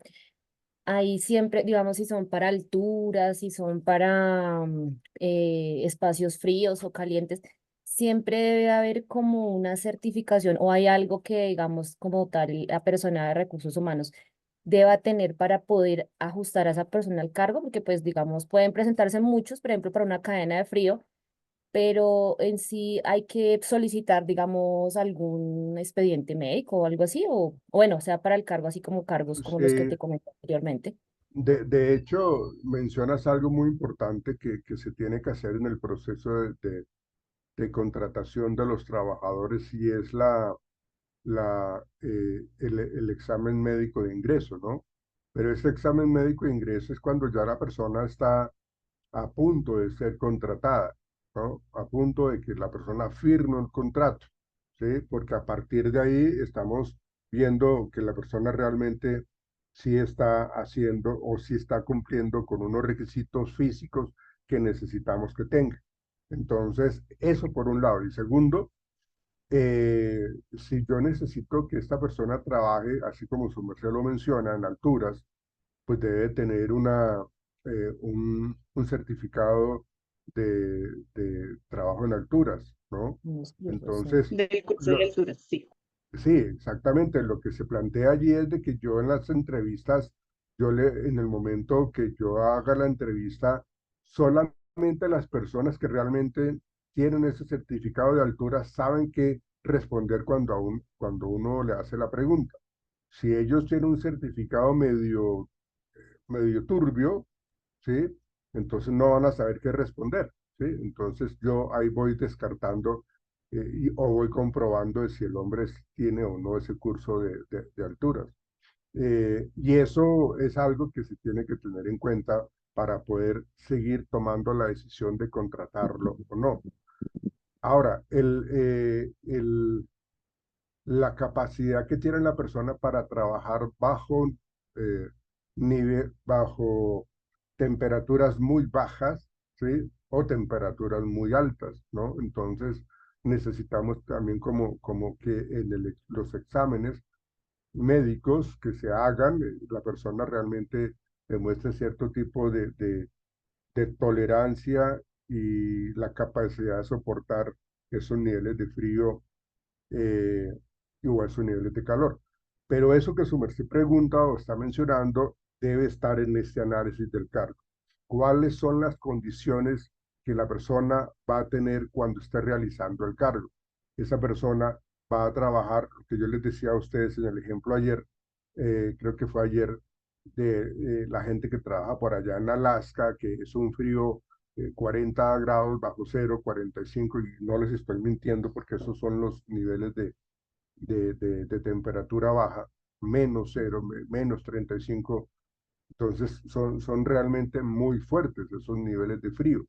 ahí siempre, digamos, si son para alturas, si son para espacios fríos o calientes, siempre debe haber como una certificación o hay algo que, digamos, como tal, la persona de recursos humanos deba tener para poder ajustar a esa persona al cargo, porque pues, digamos, pueden presentarse muchos, por ejemplo, para una cadena de frío, pero en sí hay que solicitar, digamos, algún expediente médico o algo así, o bueno, sea para el cargo, así como cargos como los que Sí, te comenté anteriormente. de hecho, mencionas algo muy importante que se tiene que hacer en el proceso de contratación de los trabajadores y es el examen médico de ingreso, ¿no? Pero ese examen médico de ingreso es cuando ya la persona está a punto de ser contratada, ¿no? A punto de que la persona firme un contrato, ¿sí? Porque a partir de ahí estamos viendo que la persona realmente sí está haciendo o sí está cumpliendo con unos requisitos físicos que necesitamos que tenga. Entonces, eso por un lado. Y segundo, si yo necesito que esta persona trabaje, así como su merced lo menciona, en alturas, pues debe tener un certificado de trabajo en alturas, ¿no? Unos cursos, sí. Entonces, Del curso de lo- alturas, sí. sí, exactamente. Lo que se plantea allí es de que yo en las entrevistas, en el momento que yo haga la entrevista, solamente las personas que realmente tienen ese certificado de altura saben qué responder cuando uno le hace la pregunta. Si ellos tienen un certificado medio turbio, ¿sí? Entonces no van a saber qué responder, ¿sí? Entonces yo ahí voy descartando o voy comprobando de si el hombre tiene o no ese curso de alturas. Y eso es algo que se tiene que tener en cuenta para poder seguir tomando la decisión de contratarlo o no. Ahora, la capacidad que tiene la persona para trabajar eh, bajo temperaturas muy bajas, ¿sí? O temperaturas muy altas, ¿no? Entonces necesitamos también como que los exámenes médicos que se hagan, la persona realmente demuestre cierto tipo de tolerancia y la capacidad de soportar esos niveles de frío igual sus niveles de calor. Pero eso que su merced pregunta o está mencionando debe estar en este análisis del cargo. ¿Cuáles son las condiciones que la persona va a tener cuando esté realizando el cargo? Esa persona va a trabajar, lo que yo les decía a ustedes en el ejemplo ayer, creo que fue ayer, de la gente que trabaja por allá en Alaska, que es un frío 40 grados bajo cero, 45, y no les estoy mintiendo porque esos son los niveles de temperatura baja, menos cero, menos 35. Entonces son realmente muy fuertes esos niveles de frío.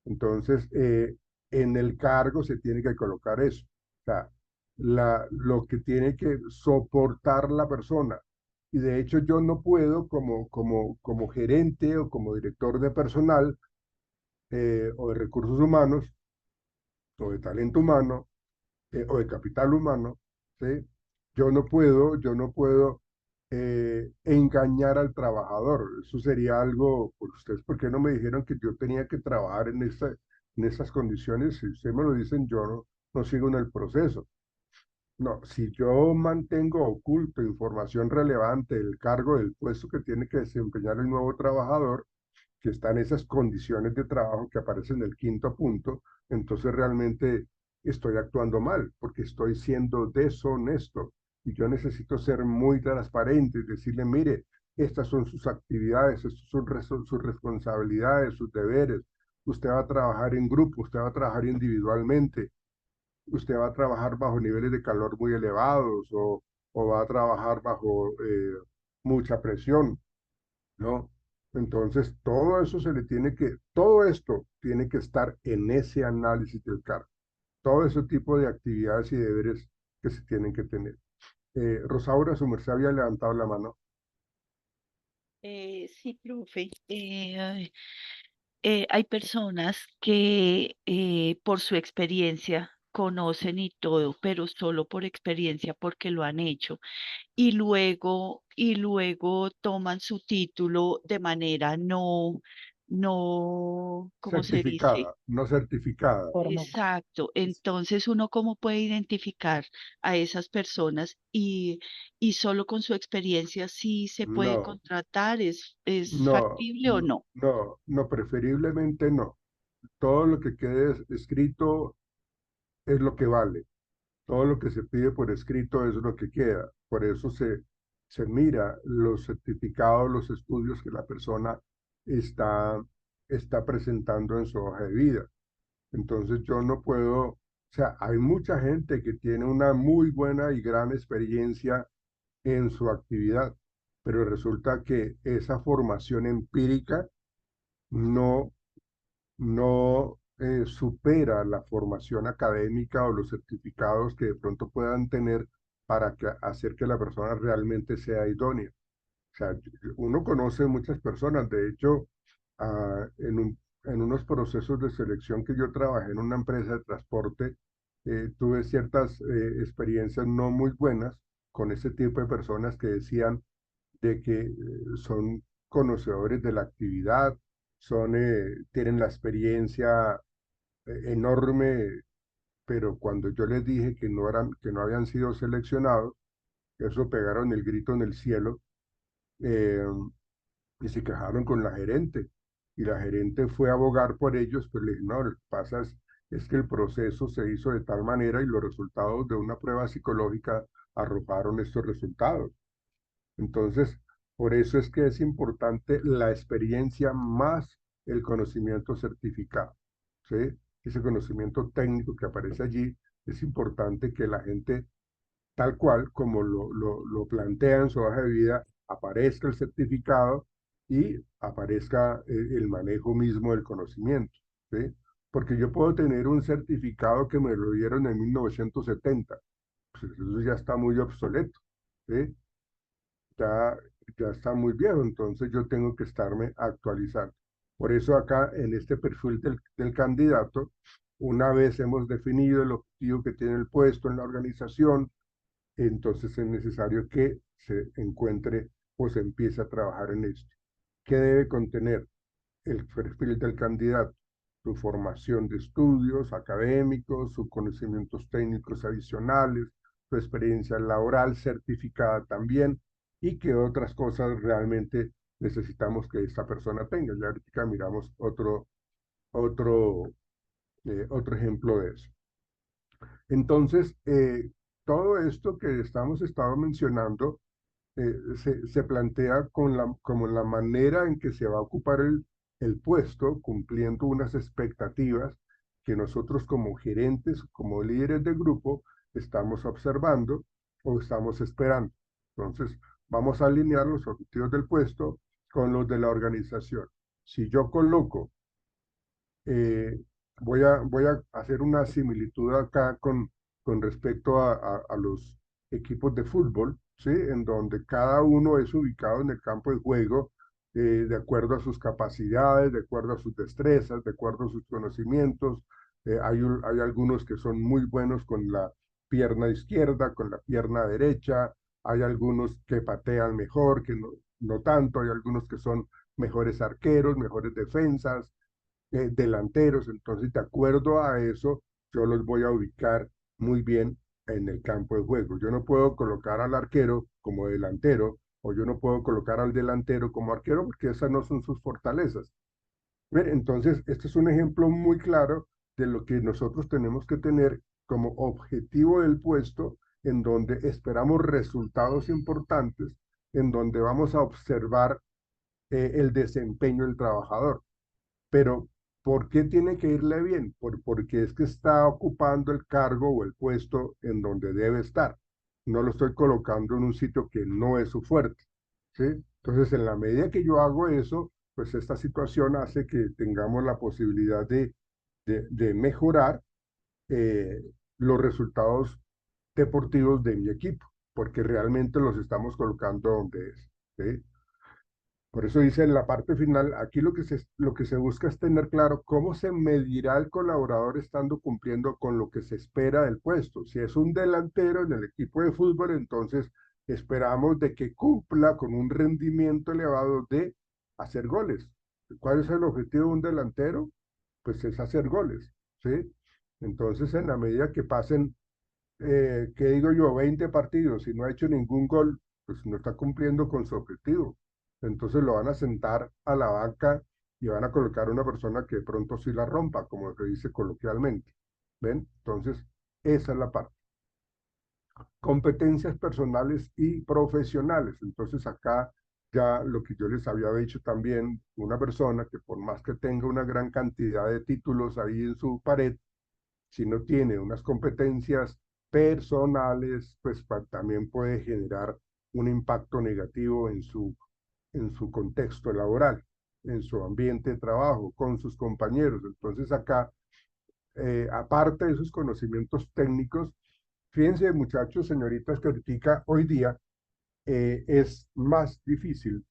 Entonces, en el cargo se tiene que colocar eso. O sea, lo que tiene que soportar la persona. Y de hecho yo no puedo como gerente o como director de personal o de recursos humanos o de talento humano o de capital humano, ¿sí? Yo no puedo engañar al trabajador. Eso sería algo, por ustedes, ¿por qué no me dijeron que yo tenía que trabajar en esas condiciones? Si ustedes me lo dicen, yo no sigo en el proceso. No, si yo mantengo oculto información relevante del cargo, del puesto que tiene que desempeñar el nuevo trabajador, que está en esas condiciones de trabajo que aparecen en el quinto punto, entonces realmente estoy actuando mal, porque estoy siendo deshonesto. Y yo necesito ser muy transparente y decirle, mire, estas son sus actividades, estas son sus responsabilidades, sus deberes. Usted va a trabajar en grupo, usted va a trabajar individualmente, usted va a trabajar bajo niveles de calor muy elevados o va a trabajar bajo mucha presión, ¿no? Entonces, todo esto tiene que estar en ese análisis del cargo. Todo ese tipo de actividades y deberes que se tienen que tener. Rosaura, su merced había levantado la mano. Sí, profe. Hay personas que por su experiencia conocen y todo, pero solo por experiencia porque lo han hecho y luego toman su título de manera no, ¿cómo se dice? Certificada, no certificada. Formal. Exacto. Entonces, ¿uno cómo puede identificar a esas personas y solo con su experiencia sí se puede No, contratar? ¿Es no, factible o no? no, preferiblemente no. Todo lo que quede escrito es lo que vale. Todo lo que se pide por escrito es lo que queda. Por eso se mira los certificados, los estudios que la persona está, está presentando en su hoja de vida. Entonces yo no puedo, o sea, hay mucha gente que tiene una muy buena y gran experiencia en su actividad, pero resulta que esa formación empírica no no supera la formación académica o los certificados que de pronto puedan tener para hacer que la persona realmente sea idónea. O sea, uno conoce muchas personas, de hecho, en unos procesos de selección que yo trabajé en una empresa de transporte, tuve ciertas experiencias no muy buenas con ese tipo de personas que decían de que son conocedores de la actividad, tienen la experiencia enorme, pero cuando yo les dije que no habían sido seleccionados, eso pegaron el grito en el cielo eh, y se quejaron con la gerente. Y la gerente fue a abogar por ellos, pero le dije, no, lo que pasa es que el proceso se hizo de tal manera y los resultados de una prueba psicológica arrojaron estos resultados. Entonces, por eso es que es importante la experiencia más el conocimiento certificado, ¿sí? Ese conocimiento técnico que aparece allí, es importante que la gente, tal cual como lo plantea en su hoja de vida, aparezca el certificado y aparezca el manejo mismo del conocimiento, ¿sí? Porque yo puedo tener un certificado que me lo dieron en 1970, pues eso ya está muy obsoleto, ¿sí? ya, ya está muy viejo, entonces yo tengo que estarme actualizando. Por eso acá en este perfil del candidato, una vez hemos definido el objetivo que tiene el puesto en la organización, entonces es necesario que se encuentre o se empiece a trabajar en esto. ¿Qué debe contener el perfil del candidato? Su formación de estudios académicos, sus conocimientos técnicos adicionales, su experiencia laboral certificada también y qué otras cosas realmente necesitamos que esta persona tenga. Ya ahorita miramos otro, otro ejemplo de eso. Entonces, todo esto que estado mencionando se plantea como la manera en que se va a ocupar el puesto, cumpliendo unas expectativas que nosotros como gerentes, como líderes de grupo, estamos observando o estamos esperando. Entonces, vamos a alinear los objetivos del puesto con los de la organización. Si yo coloco voy a hacer una similitud acá con respecto a los equipos de fútbol, ¿sí? En donde cada uno es ubicado en el campo de juego de acuerdo a sus capacidades, de acuerdo a sus destrezas, de acuerdo a sus conocimientos. Hay algunos que son muy buenos con la pierna izquierda, con la pierna derecha. Hay algunos que patean mejor, que no tanto. Hay algunos que son mejores arqueros, mejores defensas, delanteros. Entonces, de acuerdo a eso, yo los voy a ubicar muy bien en el campo de juego. Yo no puedo colocar al arquero como delantero o yo no puedo colocar al delantero como arquero porque esas no son sus fortalezas. Bien, entonces, este es un ejemplo muy claro de lo que nosotros tenemos que tener como objetivo del puesto, en donde esperamos resultados importantes, en donde vamos a observar el desempeño del trabajador. Pero, ¿por qué tiene que irle bien? Porque es que está ocupando el cargo o el puesto en donde debe estar. No lo estoy colocando en un sitio que no es su fuerte, ¿sí? Entonces, en la medida que yo hago eso, pues esta situación hace que tengamos la posibilidad de mejorar eh, los resultados deportivos de mi equipo, porque realmente los estamos colocando donde es, ¿sí? Por eso dice en la parte final, aquí lo que se busca es tener claro cómo se medirá el colaborador estando cumpliendo con lo que se espera del puesto. Si es un delantero en el equipo de fútbol, entonces esperamos de que cumpla con un rendimiento elevado de hacer goles. ¿Cuál es el objetivo de un delantero? Pues es hacer goles, ¿sí? Entonces, en la medida que pasen, ¿qué digo yo? 20 partidos y no ha hecho ningún gol, pues no está cumpliendo con su objetivo. Entonces lo van a sentar a la banca y van a colocar a una persona que de pronto sí la rompa, como se dice coloquialmente. ¿Ven? Entonces, esa es la parte. Competencias personales y profesionales. Entonces acá ya lo que yo les había dicho también, una persona que por más que tenga una gran cantidad de títulos ahí en su pared, si no tiene unas competencias personales, pues también puede generar un impacto negativo en su contexto laboral, en su ambiente de trabajo, con sus compañeros. Entonces acá, aparte de esos conocimientos técnicos, fíjense muchachos, señoritas, que ahorita hoy día es más difícil,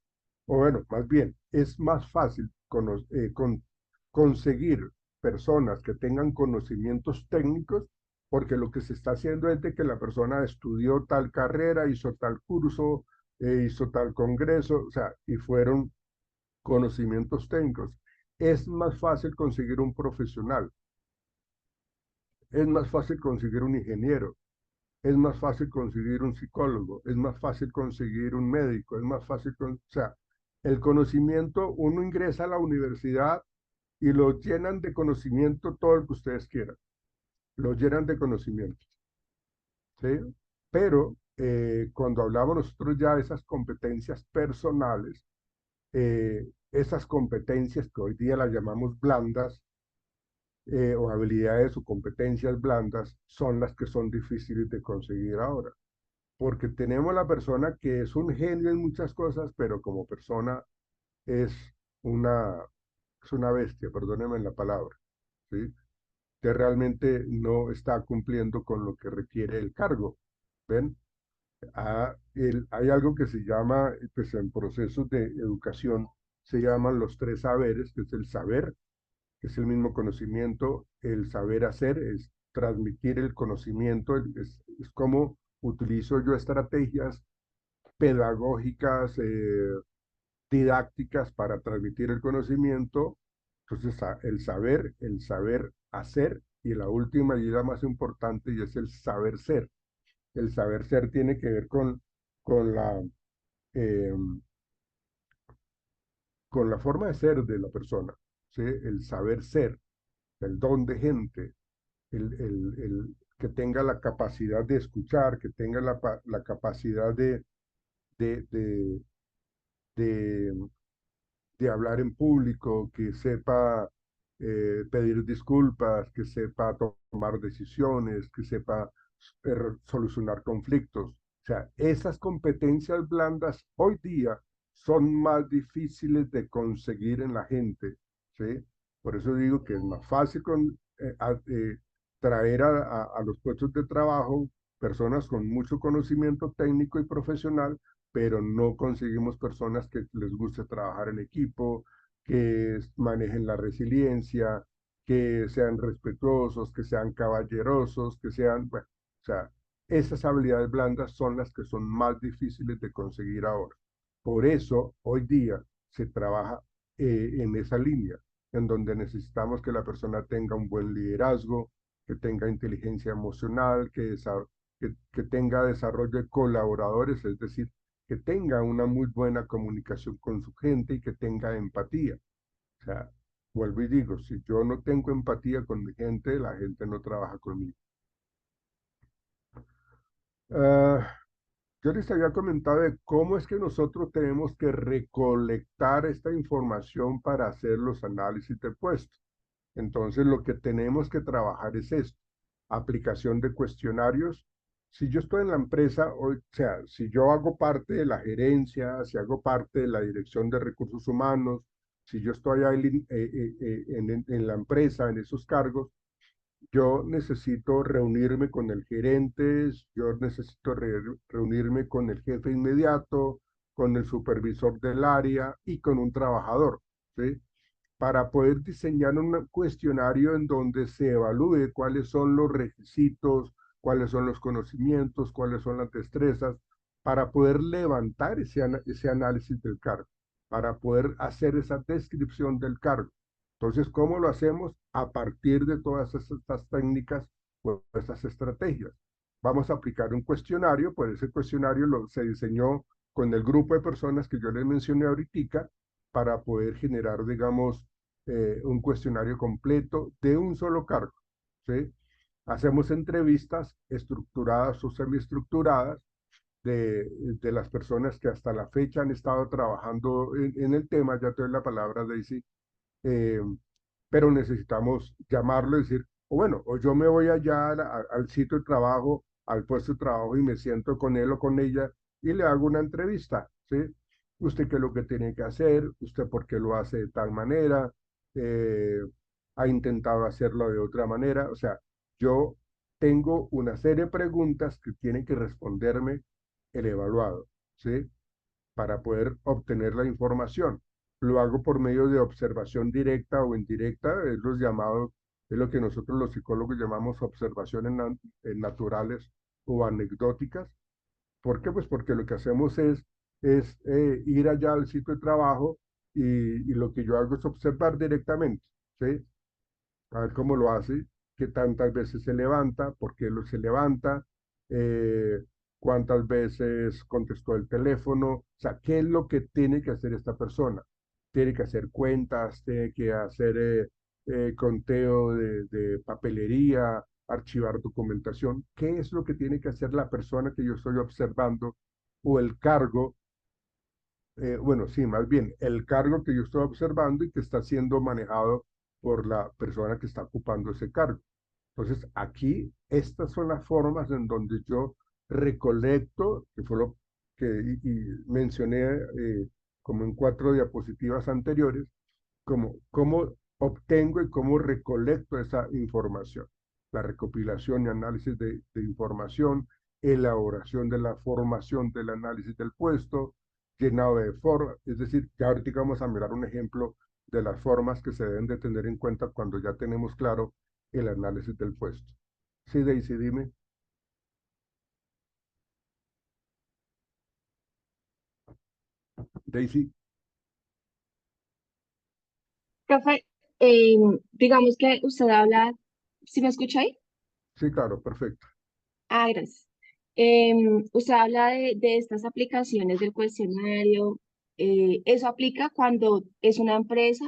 o bueno, más bien, es más fácil conseguir personas que tengan conocimientos técnicos, porque lo que se está haciendo es de que la persona estudió tal carrera, hizo tal curso, hizo tal congreso, o sea, y fueron conocimientos técnicos. Es más fácil conseguir un profesional, es más fácil conseguir un ingeniero, es más fácil conseguir un psicólogo, es más fácil conseguir un médico, es más fácil, o sea, el conocimiento, uno ingresa a la universidad y lo llenan de conocimiento todo lo que ustedes quieran, lo llenan de conocimiento, ¿sí? Pero cuando hablamos nosotros ya de esas competencias personales, esas competencias que hoy día las llamamos blandas, o habilidades o competencias blandas, son las que son difíciles de conseguir ahora. Porque tenemos la persona que es un genio en muchas cosas, pero como persona es una, es una bestia, perdónenme la palabra, ¿sí? Que realmente no está cumpliendo con lo que requiere el cargo. ¿Ven? Hay algo que se llama, pues en procesos de educación, se llaman los tres saberes, que es el saber, que es el mismo conocimiento, el saber hacer, es transmitir el conocimiento, es como utilizo yo estrategias pedagógicas, didácticas para transmitir el conocimiento. Entonces, el saber hacer y la última y la más importante y es el saber ser. El saber ser tiene que ver con la, eh, con la forma de ser de la persona, ¿sí? El saber ser, el don de gente, que tenga la capacidad de escuchar, que tenga la capacidad de, de, de, de hablar en público, que sepa pedir disculpas, que sepa tomar decisiones, que sepa solucionar conflictos. O sea, esas competencias blandas hoy día son más difíciles de conseguir en la gente, ¿sí? Por eso digo que es más fácil traer a los puestos de trabajo personas con mucho conocimiento técnico y profesional, pero no conseguimos personas que les guste trabajar en equipo, que manejen la resiliencia, que sean respetuosos, que sean caballerosos, que sean, bueno, o sea, esas habilidades blandas son las que son más difíciles de conseguir ahora. Por eso, hoy día se trabaja en esa línea, en donde necesitamos que la persona tenga un buen liderazgo, que tenga inteligencia emocional, que tenga desarrollo de colaboradores, es decir, que tenga una muy buena comunicación con su gente y que tenga empatía. O sea, vuelvo y digo, si yo no tengo empatía con mi gente, la gente no trabaja conmigo. Ah, yo les había comentado de cómo es que nosotros tenemos que recolectar esta información para hacer los análisis de puesto. Entonces, lo que tenemos que trabajar es esto, aplicación de cuestionarios. Si yo estoy en la empresa, o sea, si yo hago parte de la gerencia, si hago parte de la dirección de recursos humanos, si yo estoy ahí, en la empresa, en esos cargos, yo necesito reunirme con el gerente, yo necesito reunirme con el jefe inmediato, con el supervisor del área y con un trabajador, ¿sí? Para poder diseñar un cuestionario en donde se evalúe cuáles son los requisitos, cuáles son los conocimientos, cuáles son las destrezas, para poder levantar ese análisis del cargo, para poder hacer esa descripción del cargo. Entonces, ¿cómo lo hacemos? A partir de todas estas técnicas o estas estrategias. Vamos a aplicar un cuestionario, pues ese cuestionario se diseñó con el grupo de personas que yo les mencioné ahorita, para poder generar, digamos, un cuestionario completo de un solo cargo, ¿sí? Hacemos entrevistas estructuradas o semiestructuradas de las personas que hasta la fecha han estado trabajando en el tema, ya te doy la palabra, Daisy, eh, pero necesitamos llamarlo y decir, o bueno, o yo me voy allá al sitio de trabajo, al puesto de trabajo y me siento con él o con ella y le hago una entrevista, ¿sí? Usted qué es lo que tiene que hacer, usted por qué lo hace de tal manera, eh, ha intentado hacerlo de otra manera, o sea, yo tengo una serie de preguntas que tiene que responderme el evaluado, ¿sí? Para poder obtener la información. Lo hago por medio de observación directa o indirecta, es lo que nosotros los psicólogos llamamos observaciones naturales o anecdóticas. ¿Por qué? Pues porque lo que hacemos es ir allá al sitio de trabajo y lo que yo hago es observar directamente, ¿sí? A ver cómo lo hace, qué tantas veces se levanta, por qué se levanta, eh, cuántas veces contestó el teléfono, o sea, qué es lo que tiene que hacer esta persona. Tiene que hacer cuentas, tiene que hacer conteo de papelería, archivar documentación. ¿Qué es lo que tiene que hacer la persona que yo estoy observando o el cargo? Bueno, sí, más bien el cargo que yo estoy observando y que está siendo manejado por la persona que está ocupando ese cargo. Entonces, aquí estas son las formas en donde yo recolecto, que fue lo que y mencioné como en 4 diapositivas anteriores, como cómo obtengo y cómo recolecto esa información. La recopilación y análisis de información, elaboración de la formación del análisis del puesto, llenado de formas, es decir, ya ahorita vamos a mirar un ejemplo de las formas que se deben de tener en cuenta cuando ya tenemos claro el análisis del puesto. Sí, Daisy, dime. Daisy, Profe, digamos que usted habla, ¿sí me escucha ahí? sí, claro, perfecto. Ah, gracias. Usted habla de estas aplicaciones del cuestionario. Eso aplica cuando es una empresa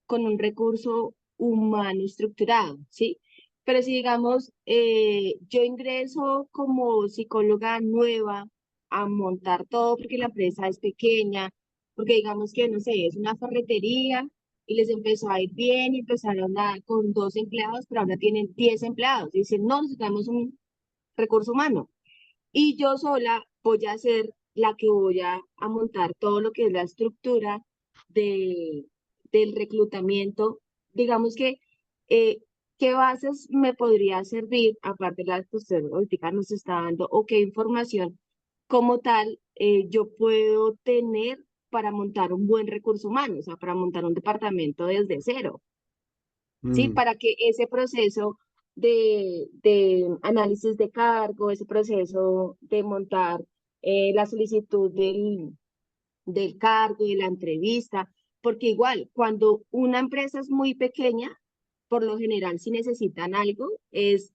con un recurso humano estructurado, ¿sí? Pero si digamos, yo ingreso como psicóloga nueva a montar todo porque la empresa es pequeña, porque digamos que, no sé, es una ferretería y les empezó a ir bien y empezaron con 2 empleados, pero ahora tienen 10 empleados. Y dicen, no, necesitamos un recurso humano. Y yo sola voy a ser la que voy a montar todo lo que es la estructura de, del reclutamiento. Digamos que, eh, ¿qué bases me podría servir, aparte de las que usted ahorita nos está dando, o qué información como tal yo puedo tener para montar un buen recurso humano, o sea, para montar un departamento desde cero? ¿Sí? Mm, Para que ese proceso de análisis de cargo, ese proceso de montar la solicitud del cargo, de la entrevista, porque igual, cuando una empresa es muy pequeña, por lo general, si necesitan algo, es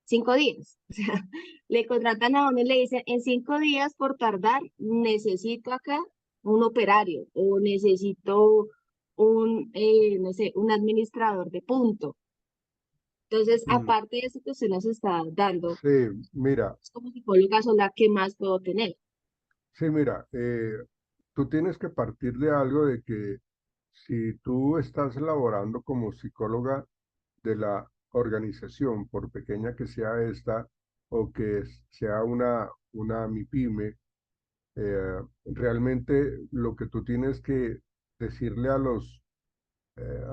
5 días. O sea, le contratan a uno y le dicen, en 5 días por tardar, necesito acá un operario o necesito no sé, un administrador de punto. Entonces, mm. aparte de eso que usted nos está dando, Sí, mira, pues, como psicóloga sola, ¿qué más puedo tener? sí, mira, tú tienes que partir de algo de que si tú estás laborando como psicóloga de la organización, por pequeña que sea esta, o que sea una MIPYME, realmente lo que tú tienes que decirle eh,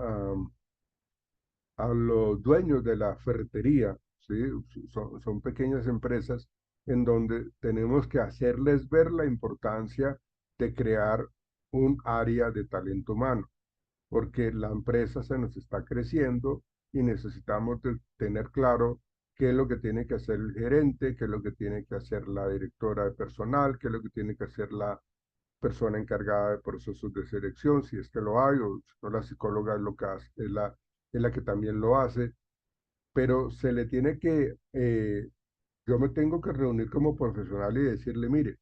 a los dueños de la ferretería, ¿sí? Son pequeñas empresas en donde tenemos que hacerles ver la importancia de crear un área de talento humano, porque la empresa se nos está creciendo y necesitamos tener claro qué es lo que tiene que hacer el gerente, qué es lo que tiene que hacer la directora de personal, qué es lo que tiene que hacer la persona encargada de procesos de selección, si es que lo hay, o si no, la psicóloga es, lo que hace, es la que también lo hace, pero se le tiene que, yo me tengo que reunir como profesional y decirle, mire,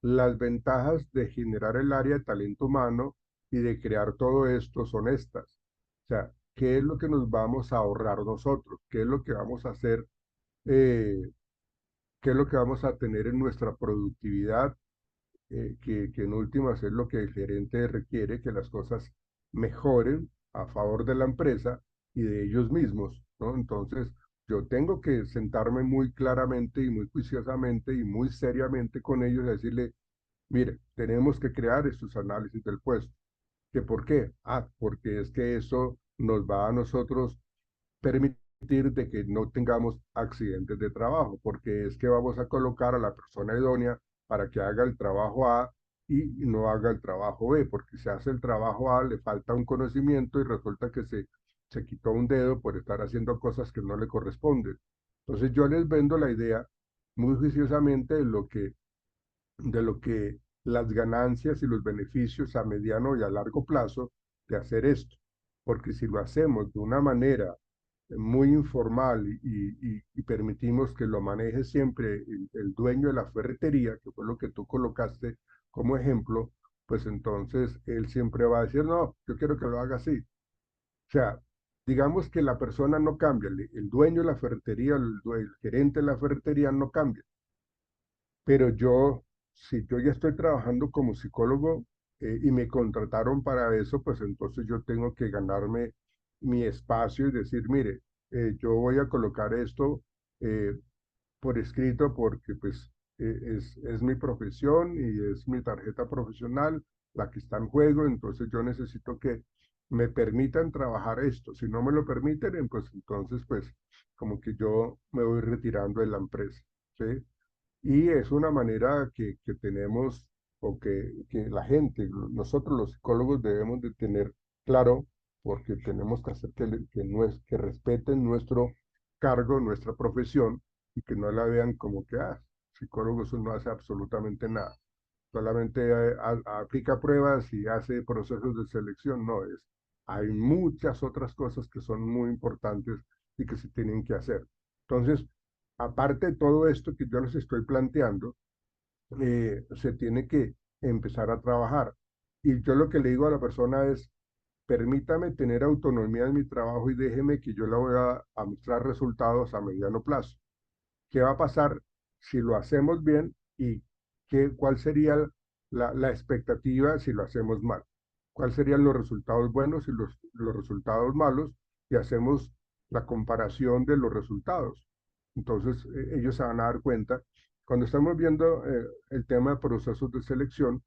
las ventajas de generar el área de talento humano y de crear todo esto son estas. O sea, ¿qué es lo que nos vamos a ahorrar nosotros? ¿Qué es lo que vamos a hacer? eh, ¿Qué es lo que vamos a tener en nuestra productividad? Que en últimas es lo que el gerente requiere, que las cosas mejoren a favor de la empresa y de ellos mismos, ¿no? Entonces, yo tengo que sentarme muy claramente y muy juiciosamente y muy seriamente con ellos y decirle, mire, tenemos que crear estos análisis del puesto. ¿Que por qué? Ah, porque es que eso nos va a nosotros permitir de que no tengamos accidentes de trabajo, porque es que vamos a colocar a la persona idónea para que haga el trabajo A y no haga el trabajo B, porque si hace el trabajo A le falta un conocimiento y resulta que se quitó un dedo por estar haciendo cosas que no le corresponden. Entonces yo les vendo la idea muy juiciosamente de lo que las ganancias y los beneficios a mediano y a largo plazo de hacer esto. Porque si lo hacemos de una manera muy informal y permitimos que lo maneje siempre el dueño de la ferretería, que fue lo que tú colocaste como ejemplo, pues entonces él siempre va a decir, no, yo quiero que lo haga así. O sea, digamos que la persona no cambia, el dueño de la ferretería, el gerente de la ferretería no cambia, pero yo, si yo ya estoy trabajando como psicólogo y me contrataron para eso, pues entonces yo tengo que ganarme mi espacio y decir, mire, yo voy a colocar esto eh, por escrito porque pues es mi profesión y es mi tarjeta profesional la que está en juego, entonces yo necesito que me permitan trabajar esto. Si no me lo permiten, pues entonces pues como que yo me voy retirando de la empresa, ¿sí? Y es una manera que tenemos o que la gente, nosotros los psicólogos debemos de tener claro porque tenemos que hacer que respeten nuestro cargo, nuestra profesión y que no la vean como que, psicólogo eso no hace absolutamente nada. Solamente aplica pruebas y hace procesos de selección. No es. Hay muchas otras cosas que son muy importantes y que se tienen que hacer. Entonces, aparte de todo esto que yo les estoy planteando, se tiene que empezar a trabajar. Y yo lo que le digo a la persona es, permítame tener autonomía en mi trabajo y déjeme que yo le voy a mostrar resultados a mediano plazo. ¿Qué va a pasar si lo hacemos bien y cuál sería la expectativa si lo hacemos mal? ¿Cuáles serían los resultados buenos y los resultados malos? Y hacemos la comparación de los resultados. Entonces, ellos se van a dar cuenta. Cuando estamos viendo el tema de procesos de selección,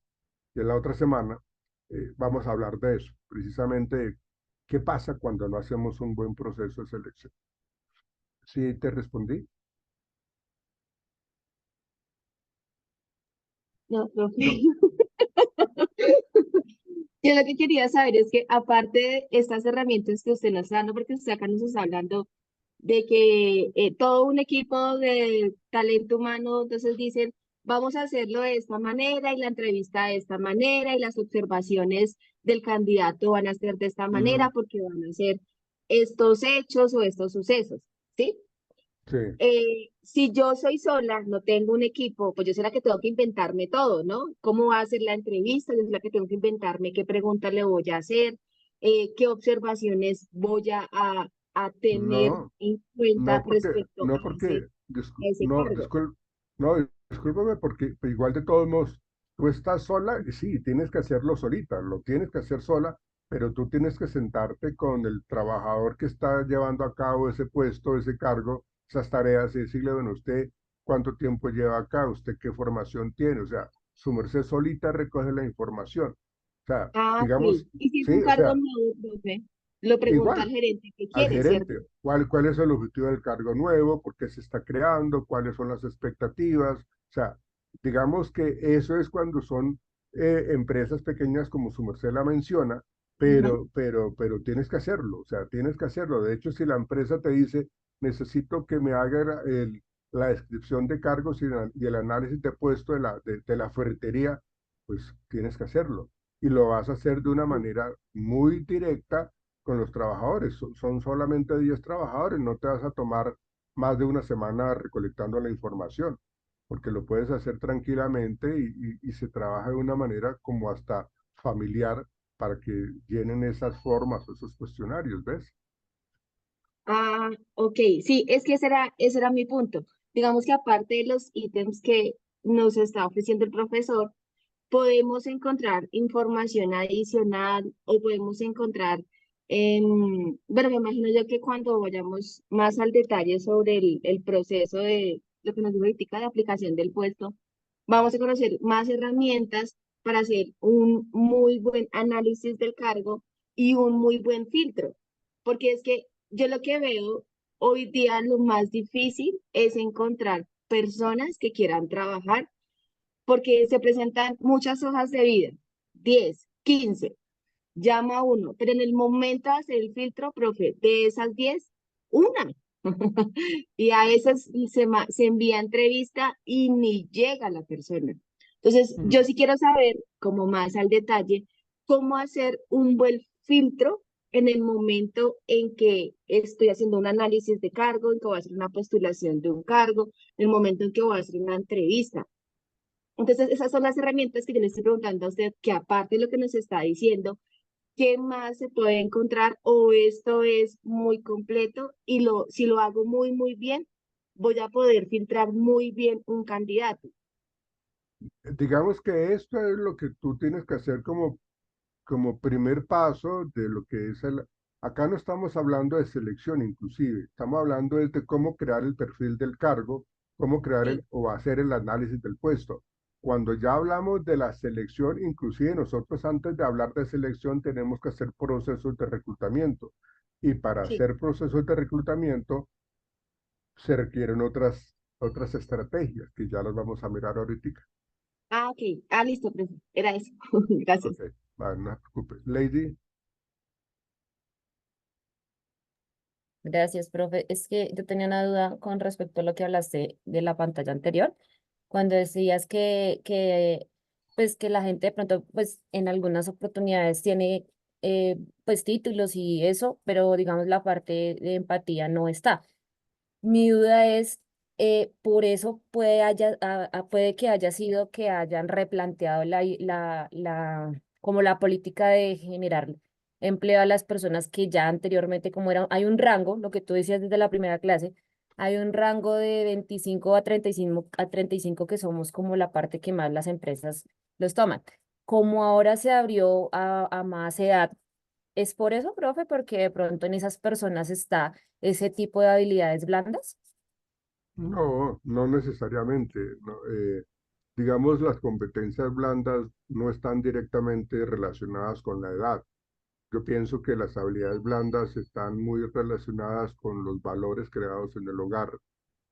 de la otra semana, vamos a hablar de eso, precisamente de qué pasa cuando no hacemos un buen proceso de selección. ¿Sí te respondí? No, profe. No, Yo lo que quería saber es que aparte de estas herramientas que usted nos está dando, porque usted acá nos está hablando de que todo un equipo de talento humano, entonces dicen, vamos a hacerlo de esta manera y la entrevista de esta manera y las observaciones del candidato van a ser de esta manera mm, porque van a ser estos hechos o estos sucesos, ¿sí? sí. Si yo soy sola, no tengo un equipo, pues yo soy la que tengo que inventarme todo, ¿no? ¿Cómo va a ser la entrevista? Yo soy la que tengo que inventarme qué preguntas le voy a hacer, qué observaciones voy a tener No, en cuenta no porque, respecto no a porque, a ese no, cargo. no, discúlpame porque igual de todos modos, tú estás sola y sí, tienes que hacerlo solita, lo tienes que hacer sola, pero tú tienes que sentarte con el trabajador que está llevando a cabo ese puesto, ese cargo, esas tareas y decirle, bueno, usted cuánto tiempo lleva acá, usted qué formación tiene, o sea, su merced solita recoge la información. O sea, Ah, sí. digamos, Y si es un sí, o cargo sea, nuevo, profe, lo pregunta al igual gerente que al quiere, ¿cierto? gerente, cuál es el objetivo del cargo nuevo, por qué se está creando, cuáles son las expectativas. O sea, digamos que eso es cuando son empresas pequeñas como su merced la menciona, Ajá. pero tienes que hacerlo, o sea, tienes que hacerlo. De hecho, si la empresa te dice, necesito que me haga la descripción de cargos y el análisis de puesto de la ferretería, pues tienes que hacerlo. Y lo vas a hacer de una manera muy directa con los trabajadores. Son solamente 10 trabajadores, no te vas a tomar más de una semana recolectando la información, porque lo puedes hacer tranquilamente y se trabaja de una manera como hasta familiar para que llenen esas formas o esos cuestionarios, ¿ves? Ah, ok, sí, es que ese era mi punto. Digamos que aparte de los ítems que nos está ofreciendo el profesor, podemos encontrar información adicional o podemos encontrar, bueno, me imagino yo que cuando vayamos más al detalle sobre el proceso de lo que nos dijo ahorita de aplicación del puesto, vamos a conocer más herramientas para hacer un muy buen análisis del cargo y un muy buen filtro. Porque es que yo lo que veo hoy día lo más difícil es encontrar personas que quieran trabajar porque se presentan muchas hojas de vida, 10, 15, llama a uno, pero en el momento de hacer el filtro, profe, de esas 10, una. Y a esas se envía entrevista y ni llega la persona. Entonces, yo Mm. sí quiero saber, como más al detalle, cómo hacer un buen filtro en el momento en que estoy haciendo un análisis de cargo, en que voy a hacer una postulación de un cargo, en el momento en que voy a hacer una entrevista. Entonces, esas son las herramientas que yo le estoy preguntando a usted, que aparte de lo que nos está diciendo, ¿qué más se puede encontrar? O esto es muy completo y si lo hago muy, muy bien, voy a poder filtrar muy bien un candidato. Digamos que esto es lo que tú tienes que hacer como primer paso de lo que es el... Acá no estamos hablando de selección inclusive, estamos hablando de cómo crear el perfil del cargo, cómo crear Sí. o hacer el análisis del puesto. Cuando ya hablamos de la selección, inclusive nosotros antes de hablar de selección tenemos que hacer procesos de reclutamiento. Y para Sí. hacer procesos de reclutamiento se requieren otras estrategias que ya las vamos a mirar ahorita. Ah, ok. Ah, listo, profe. Era eso. Gracias. Ok, vale, no te preocupes. Lady, Gracias, profe. Es que yo tenía una duda con respecto a lo que hablaste de la pantalla anterior, cuando decías pues, que la gente de pronto, pues, en algunas oportunidades tiene, pues, títulos y eso, pero digamos la parte de empatía no está. Mi duda es, Por eso puede que haya sido que hayan replanteado como la política de generar empleo a las personas que ya anteriormente, como era, hay un rango, lo que tú decías desde la primera clase, hay un rango de 25 a 35 que somos como la parte que más las empresas los toman. Como ahora se abrió a más edad, ¿es por eso, profe? Porque de pronto en esas personas está ese tipo de habilidades blandas. No, no necesariamente. No, digamos, las competencias blandas no están directamente relacionadas con la edad. Yo pienso que las habilidades blandas están muy relacionadas con los valores creados en el hogar,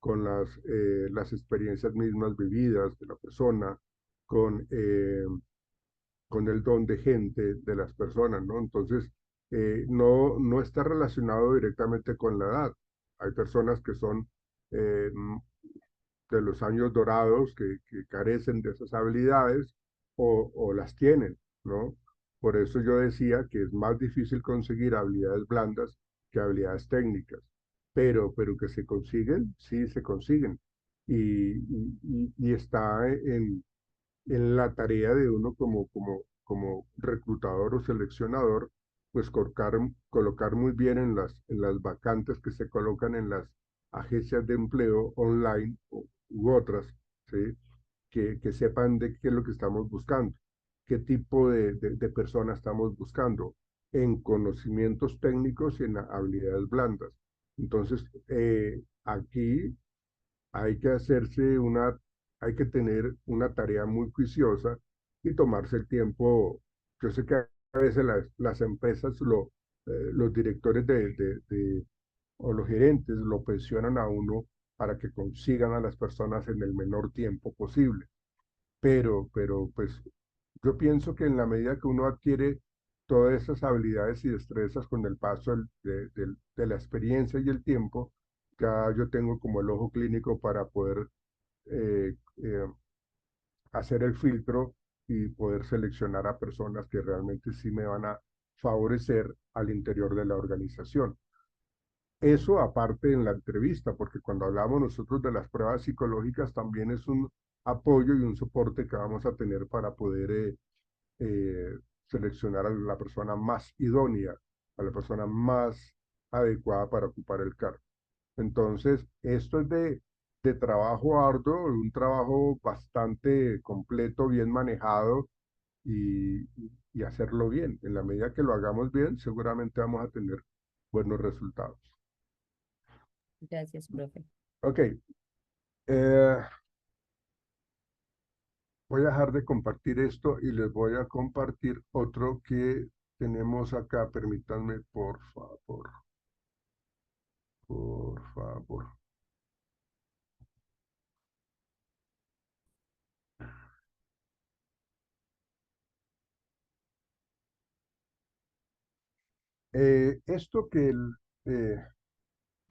con las experiencias mismas vividas de la persona, con, eh, con el don de gente de las personas, ¿no? Entonces, no está relacionado directamente con la edad. Hay personas que son eh, de los años dorados que carecen de esas habilidades o las tienen, ¿no? Por eso yo decía que es más difícil conseguir habilidades blandas que habilidades técnicas, pero que se consiguen, sí se consiguen. Y está en la tarea de uno como reclutador o seleccionador, pues colocar muy bien en las vacantes que se colocan en las agencias de empleo online u otras, ¿sí? Que sepan de qué es lo que estamos buscando, qué tipo de persona estamos buscando en conocimientos técnicos y en habilidades blandas. Entonces, aquí hay que tener una tarea muy juiciosa y tomarse el tiempo. Yo sé que a veces las empresas, los directores o los gerentes lo presionan a uno para que consigan a las personas en el menor tiempo posible. Pero pues yo pienso que en la medida que uno adquiere todas esas habilidades y destrezas con el paso de la experiencia y el tiempo, ya yo tengo como el ojo clínico para poder eh, eh, hacer el filtro y poder seleccionar a personas que realmente sí me van a favorecer al interior de la organización. Eso aparte en la entrevista, porque cuando hablamos nosotros de las pruebas psicológicas también es un apoyo y un soporte que vamos a tener para poder eh, seleccionar a la persona más idónea, a la persona más adecuada para ocupar el cargo. Entonces, esto es de trabajo arduo, un trabajo bastante completo, bien manejado y hacerlo bien. En la medida que lo hagamos bien, seguramente vamos a tener buenos resultados. Gracias, profe. Ok, eh, voy a dejar de compartir esto y les voy a compartir otro que tenemos acá. Permítanme, por favor, por favor. Esto que eh,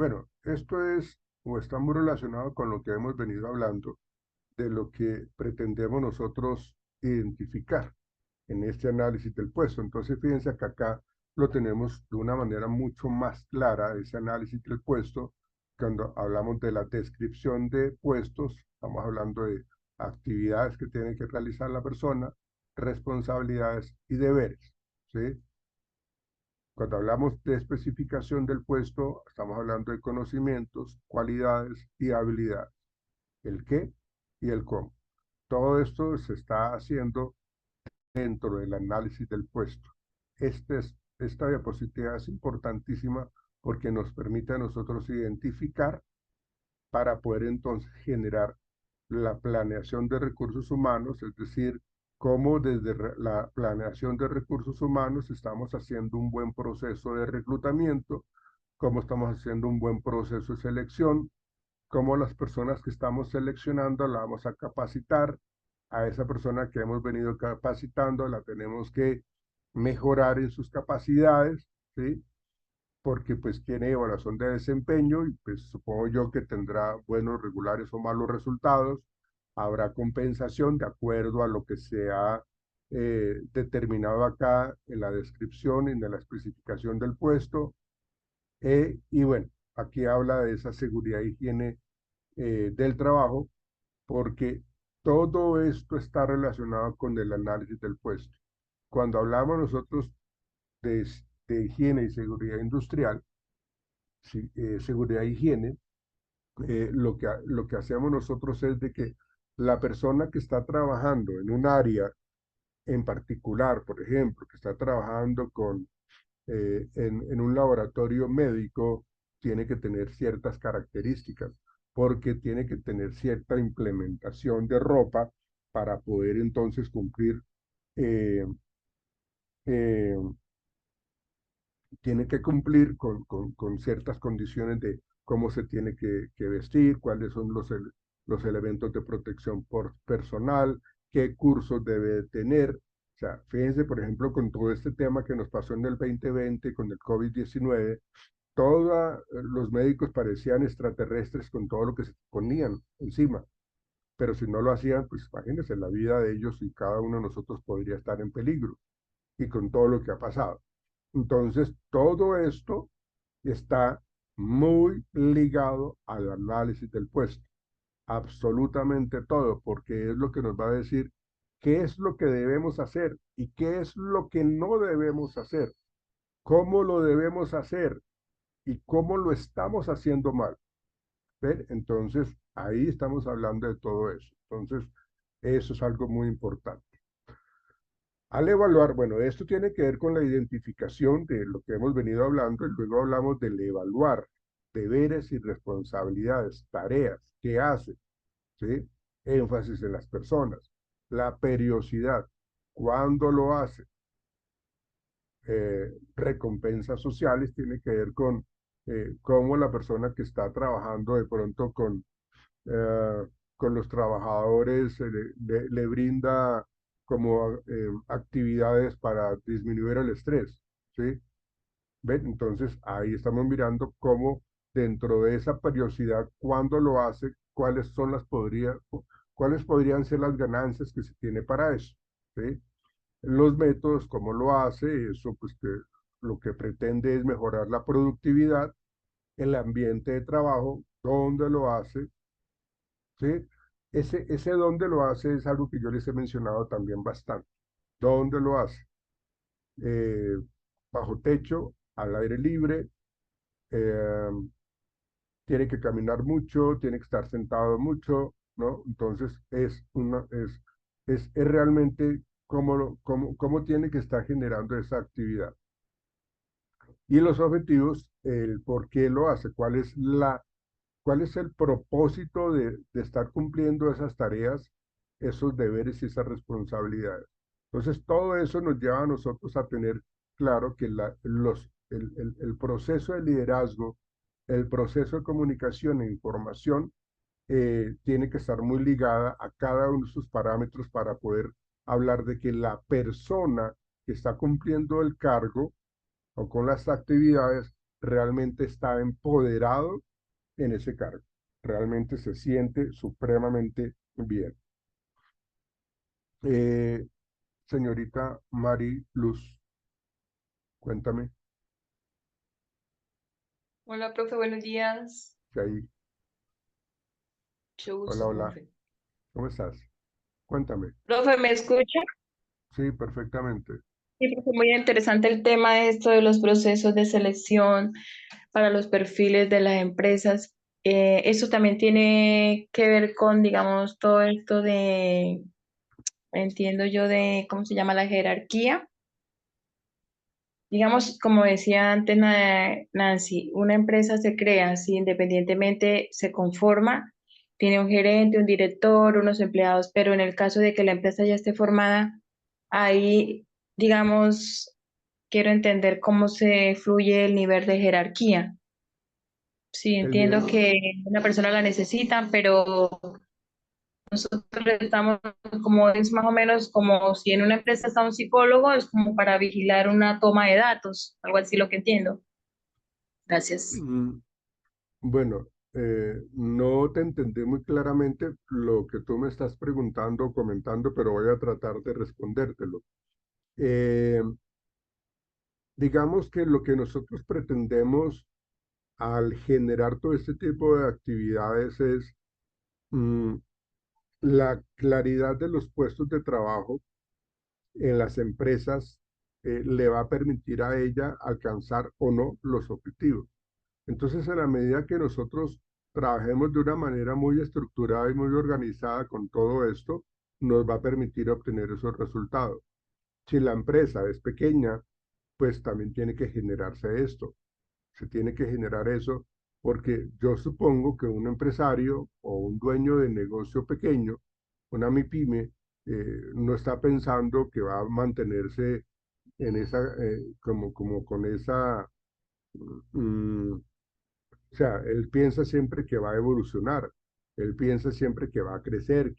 bueno, esto es o está muy relacionado con lo que hemos venido hablando de lo que pretendemos nosotros identificar en este análisis del puesto. Entonces, fíjense que acá lo tenemos de una manera mucho más clara, ese análisis del puesto. Cuando hablamos de la descripción de puestos, estamos hablando de actividades que tiene que realizar la persona, responsabilidades y deberes, ¿sí? Cuando hablamos de especificación del puesto, estamos hablando de conocimientos, cualidades y habilidades, el qué y el cómo. Todo esto se está haciendo dentro del análisis del puesto. Esta diapositiva es importantísima porque nos permite a nosotros identificar para poder entonces generar la planeación de recursos humanos, es decir, cómo desde la planeación de recursos humanos estamos haciendo un buen proceso de reclutamiento, cómo estamos haciendo un buen proceso de selección, cómo las personas que estamos seleccionando la vamos a capacitar, a esa persona que hemos venido capacitando la tenemos que mejorar en sus capacidades, ¿sí? Porque pues tiene evaluación de desempeño y pues supongo yo que tendrá buenos, regulares o malos resultados. Habrá compensación de acuerdo a lo que se ha determinado acá en la descripción y en la especificación del puesto. Y bueno, aquí habla de esa seguridad e higiene del trabajo, porque todo esto está relacionado con el análisis del puesto. Cuando hablamos nosotros de, de higiene y seguridad industrial, seguridad e higiene, lo que hacemos nosotros es de que la persona que está trabajando en un área en particular, por ejemplo, que está trabajando en un laboratorio médico, tiene que tener ciertas características, porque tiene que tener cierta implementación de ropa para poder entonces cumplir, eh, eh, tiene que cumplir con ciertas condiciones de cómo se tiene que vestir, cuáles son los elementos de protección por personal, qué cursos debe tener. O sea, fíjense, por ejemplo, con todo este tema que nos pasó en el 2020 con el COVID-19, todos los médicos parecían extraterrestres con todo lo que se ponían encima. Pero si no lo hacían, pues imagínense, la vida de ellos y cada uno de nosotros podría estar en peligro y con todo lo que ha pasado. Entonces, todo esto está muy ligado al análisis del puesto, absolutamente todo, porque es lo que nos va a decir qué es lo que debemos hacer y qué es lo que no debemos hacer, cómo lo debemos hacer y cómo lo estamos haciendo mal. ¿Ven? Entonces, ahí estamos hablando de todo eso. Entonces, eso es algo muy importante. Al evaluar, bueno, esto tiene que ver con la identificación de lo que hemos venido hablando y luego hablamos del evaluar deberes y responsabilidades, tareas, qué hace, ¿sí? Énfasis en las personas, la periodicidad, cuándo lo hace, recompensas sociales, tiene que ver con cómo la persona que está trabajando de pronto eh, con los trabajadores le brinda como actividades para disminuir el estrés, ¿sí? ¿Ven? Entonces ahí estamos mirando cómo dentro de esa periodicidad, cuándo lo hace, cuáles podrían ser las ganancias que se tiene para eso, ¿sí? Los métodos, cómo lo hace, eso pues que lo que pretende es mejorar la productividad, el ambiente de trabajo, dónde lo hace, ¿sí? Ese dónde lo hace es algo que yo les he mencionado también bastante. ¿Dónde lo hace? Eh, Bajo techo, al aire libre, eh, tiene que caminar mucho, tiene que estar sentado mucho, ¿no? Entonces es realmente cómo tiene que estar generando esa actividad. Y los objetivos, el por qué lo hace, cuál es el propósito de estar cumpliendo esas tareas, esos deberes y esas responsabilidades. Entonces, todo eso nos lleva a nosotros a tener claro que el proceso de liderazgo, el proceso de comunicación e información tiene que estar muy ligada a cada uno de sus parámetros para poder hablar de que la persona que está cumpliendo el cargo o con las actividades realmente está empoderado en ese cargo. Realmente se siente supremamente bien. Eh, Señorita Mari Luz, cuéntame Hola, profe, buenos días. que ahí. Mucho Hola, gusto, hola, profe. ¿cómo estás? Cuéntame. Profe, ¿me escucha? Sí, perfectamente. Sí, profe, muy interesante el tema de esto de los procesos de selección para los perfiles de las empresas. Eso también tiene que ver con, digamos, todo esto de, entiendo yo, de, ¿cómo se llama? La jerarquía. Digamos, como decía antes Nancy, una empresa se crea, si independientemente se conforma, tiene un gerente, un director, unos empleados, pero en el caso de que la empresa ya esté formada, ahí, digamos, quiero entender cómo se fluye el nivel de jerarquía. Sí, El entiendo nivel, que una persona la necesitan, pero nosotros estamos como es más o menos como si en una empresa está un psicólogo, es como para vigilar una toma de datos, algo así lo que entiendo. Gracias. mm, bueno, no te entendí muy claramente lo que tú me estás preguntando o comentando, pero voy a tratar de respondértelo. Eh, digamos que lo que nosotros pretendemos al generar todo este tipo de actividades es mm, la claridad de los puestos de trabajo en las empresas le va a permitir a ella alcanzar o no los objetivos. Entonces, en la medida que nosotros trabajemos de una manera muy estructurada y muy organizada con todo esto, nos va a permitir obtener esos resultados. Si la empresa es pequeña, pues también tiene que generarse esto. Se tiene que generar eso porque yo supongo que un empresario o un dueño de negocio pequeño, una MIPYME, no está pensando que va a mantenerse en esa, como con esa, mm, o sea, él piensa siempre que va a evolucionar, él piensa siempre que va a crecer,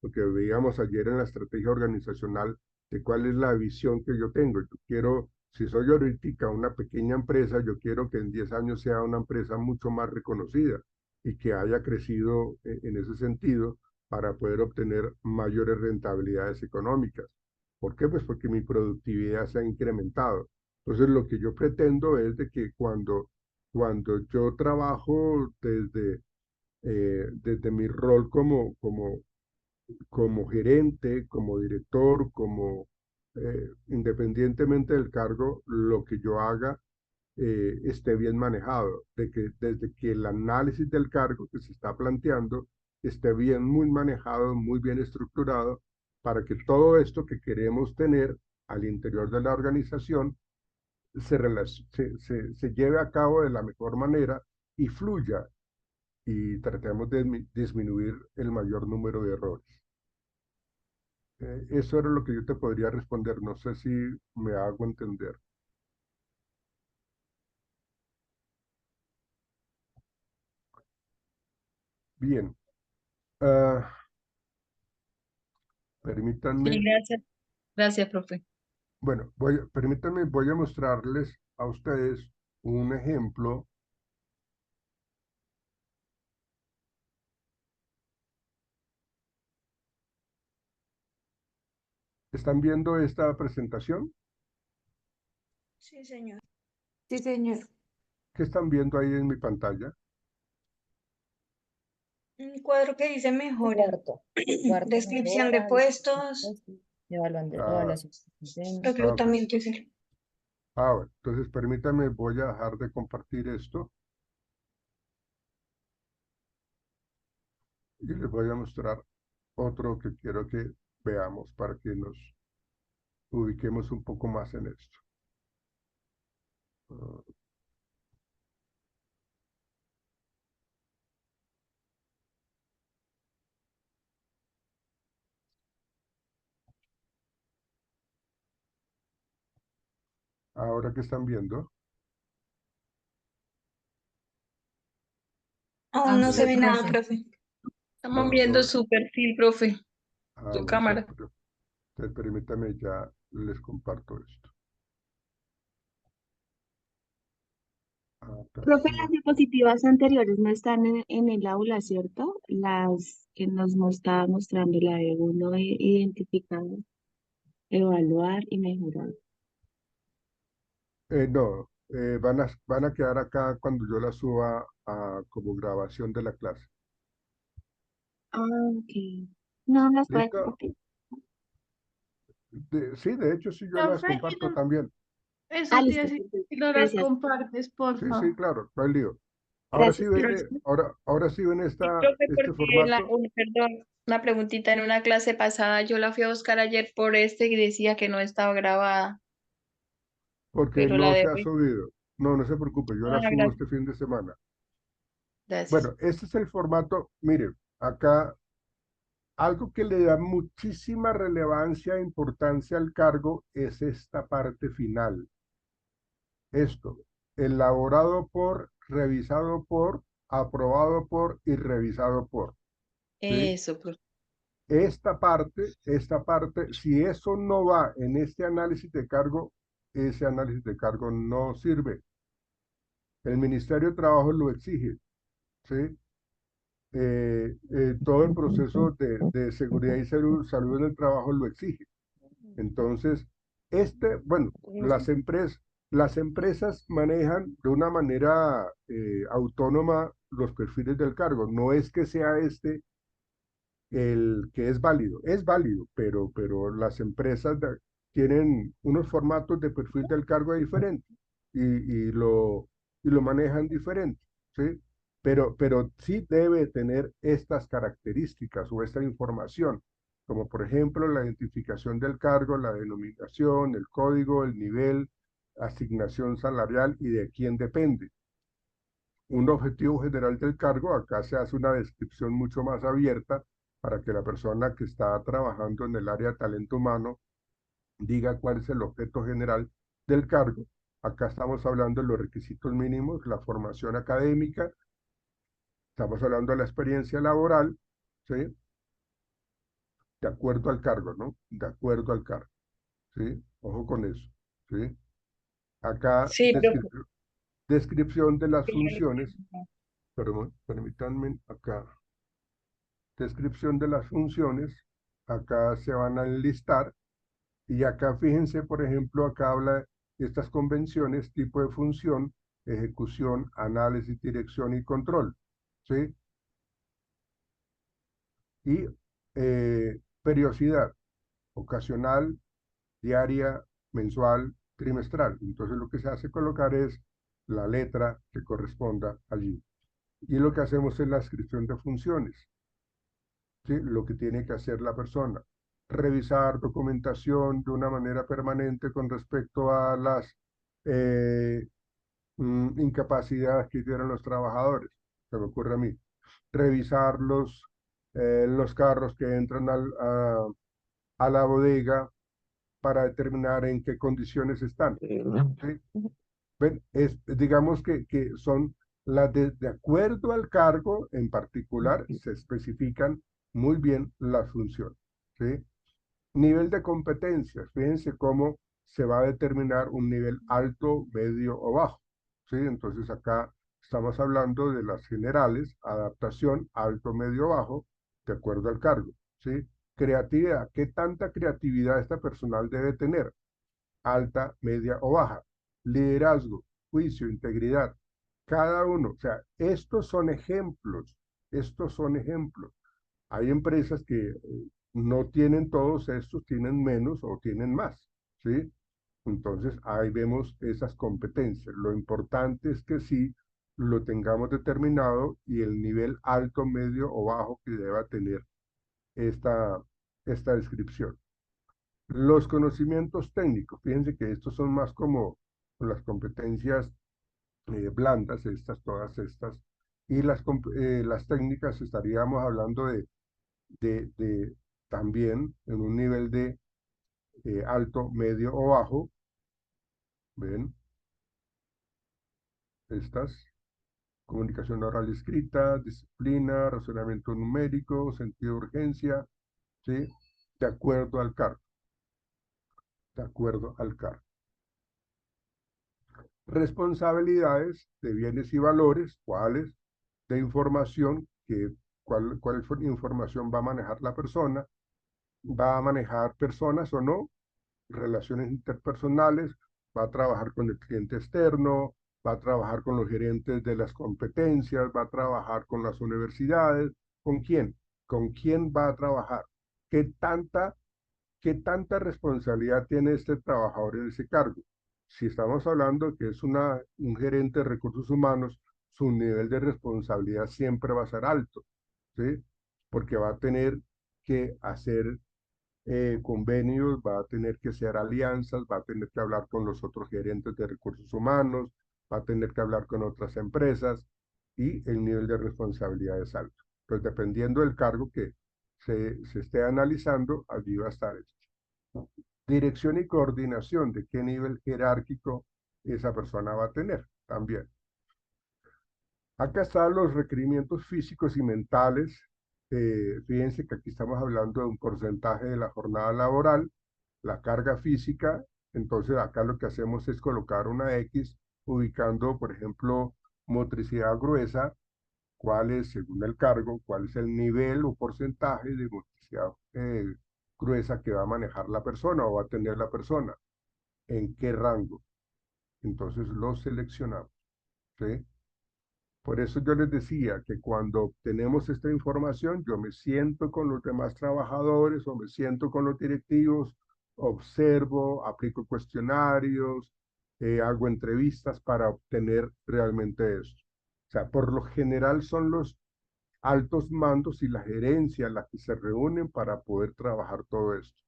lo que veíamos ayer en la estrategia organizacional, de cuál es la visión que yo tengo. Yo quiero, si soy ahorita una pequeña empresa, yo quiero que en 10 años sea una empresa mucho más reconocida y que haya crecido en ese sentido para poder obtener mayores rentabilidades económicas. ¿Por qué? Pues porque mi productividad se ha incrementado. Entonces, lo que yo pretendo es de que cuando yo trabajo desde mi rol como gerente, como director, independientemente del cargo, lo que yo haga esté bien manejado, de que desde que el análisis del cargo que se está planteando esté bien, muy manejado, muy bien estructurado, para que todo esto que queremos tener al interior de la organización se lleve a cabo de la mejor manera y fluya y tratemos de disminuir el mayor número de errores. Eso era lo que yo te podría responder. No sé si me hago entender. Bien. Ah, Sí, permítanme, gracias. Gracias, profe. bueno, permítanme, voy a mostrarles a ustedes un ejemplo. ¿Están viendo esta presentación? Sí, señor. Sí, señor. ¿Qué están viendo ahí en mi pantalla? Un cuadro que dice mejora. Cuarto Descripción de mejora, puestos, Ah, evaluación de desempeño. ok. reclutamiento. Sí. Bueno, entonces permítanme, voy a dejar de compartir esto y les voy a mostrar otro que quiero que veamos para que nos ubiquemos un poco más en esto. Ah, ahora que están viendo, Aún no se Sí, ve nada, profe. profe. Estamos no, viendo su perfil, profe, su no sé, cámara. pero permítame, ya les comparto esto. Acá Profe, sí. las diapositivas anteriores no están en el aula, ¿cierto? Las que nos estaba mostrando la de uno, identificar, evaluar y mejorar. No, van a quedar acá cuando yo las suba como grabación de la clase. Ah, ok. No las puede ¿Listo? compartir. Sí, de hecho, sí, yo las Profe, comparto también. Ah, eso te iba a listo. decir, Perfecto. si no las Gracias. compartes, Sí, sí, porfa. claro, no hay lío. Ahora sí Gracias, ven, profe. ahora sí ven Sí, profe, este porque formato, perdón, una preguntita en una clase pasada, yo la fui a buscar ayer por y decía que no estaba grabada, porque pero la no se ha dejé. subido. No, no se preocupe, yo la Ah, subo gracias, este fin de semana. gracias. Bueno, este es el formato. Miren, acá algo que le da muchísima relevancia e importancia al cargo es esta parte final. Esto, elaborado por, revisado por, aprobado por y revisado por. ¿Sí? Eso, profe. Esta parte, si eso no va en este análisis de cargo, ese análisis de cargo no sirve. El Ministerio de Trabajo lo exige, ¿sí? Todo el proceso de seguridad y salud en el trabajo lo exige. Entonces, bueno, Las empresas manejan de una manera autónoma los perfiles del cargo. No es que sea este el que es válido, pero las empresas tienen unos formatos de perfil del cargo diferentes y lo manejan diferente, ¿sí? Pero sí debe tener estas características o esta información, como por ejemplo la identificación del cargo, la denominación, el código, el nivel, asignación salarial y de quién depende. Un objetivo general del cargo, acá se hace una descripción mucho más abierta para que la persona que está trabajando en el área de talento humano diga cuál es el objeto general del cargo. Acá estamos hablando de los requisitos mínimos, la formación académica, estamos hablando de la experiencia laboral, ¿sí? De acuerdo al cargo, ¿no? De acuerdo al cargo, ¿sí? Ojo con eso, ¿sí? Acá, Sí, descripción de las funciones, perdón, permítanme acá. Descripción de las funciones, acá se van a enlistar y acá fíjense, por ejemplo, acá habla de estas convenciones, tipo de función, ejecución, análisis, dirección y control, ¿sí? Y periodicidad, ocasional, diaria, mensual, trimestral. Entonces lo que se hace colocar es la letra que corresponda allí. Y lo que hacemos es la descripción de funciones. ¿Sí? Lo que tiene que hacer la persona. Revisar documentación de una manera permanente con respecto a las eh, incapacidades que tienen los trabajadores, se me ocurre a mí. Revisar los carros que entran a la bodega para determinar en qué condiciones están. ¿Sí? ¿Ven? Digamos que son las de acuerdo al cargo en particular, se especifican muy bien las funciones, ¿sí? Nivel de competencias, fíjense cómo se va a determinar un nivel alto, medio o bajo, ¿sí? Entonces acá estamos hablando de las generales, adaptación, alto, medio, bajo, de acuerdo al cargo, ¿sí? Creatividad, ¿qué tanta creatividad esta personal debe tener? Alta, media o baja. Liderazgo, juicio, integridad. Cada uno, o sea, estos son ejemplos. Hay empresas que no tienen todos estos, tienen menos o tienen más, ¿sí? Entonces ahí vemos esas competencias. Lo importante es que sí lo tengamos determinado y el nivel alto, medio o bajo que deba tener esta, esta descripción. Los conocimientos técnicos, fíjense que estos son más como las competencias blandas, todas estas, y las técnicas estaríamos hablando de también en un nivel de alto, medio o bajo, ¿ven? Estas, comunicación oral y escrita, disciplina, razonamiento numérico, sentido de urgencia, ¿sí? De acuerdo al cargo, de acuerdo al cargo. Responsabilidades de bienes y valores, ¿cuáles? De información, cuál información va a manejar la persona, va a manejar personas o no, relaciones interpersonales, va a trabajar con el cliente externo, va a trabajar con los gerentes de las competencias, va a trabajar con las universidades, ¿con quién? ¿Con quién va a trabajar? ¿Qué tanta ¿Qué tanta responsabilidad tiene este trabajador en ese cargo? Si estamos hablando que es un gerente de recursos humanos, su nivel de responsabilidad siempre va a ser alto, ¿sí? Porque va a tener que hacer convenios, va a tener que hacer alianzas, va a tener que hablar con los otros gerentes de recursos humanos, va a tener que hablar con otras empresas y el nivel de responsabilidad es alto. Pues dependiendo del cargo que se esté analizando, allí va a estar esto. Dirección y coordinación de qué nivel jerárquico esa persona va a tener también. Acá están los requerimientos físicos y mentales. Fíjense que aquí estamos hablando de un porcentaje de la jornada laboral, la carga física. Entonces acá lo que hacemos es colocar una X ubicando, por ejemplo, motricidad gruesa, cuál es, según el cargo, cuál es el nivel o porcentaje de motricidad gruesa que va a manejar la persona o va a tener la persona, en qué rango. Entonces los seleccionamos, ¿sí? Por eso yo les decía que cuando obtenemos esta información, yo me siento con los demás trabajadores o me siento con los directivos, observo, aplico cuestionarios, hago entrevistas para obtener realmente esto. O sea, por lo general son los altos mandos y la gerencia las que se reúnen para poder trabajar todo esto.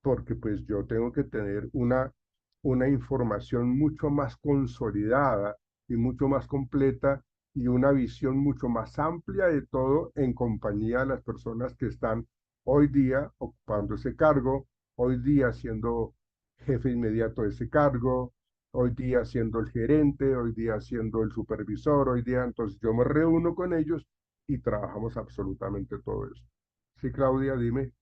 Porque pues yo tengo que tener una información mucho más consolidada y mucho más completa y una visión mucho más amplia de todo en compañía de las personas que están hoy día ocupando ese cargo, hoy día siendo jefe inmediato de ese cargo, hoy día siendo el gerente, hoy día siendo el supervisor, hoy día, entonces yo me reúno con ellos y trabajamos absolutamente todo eso. Sí, Claudia, dime.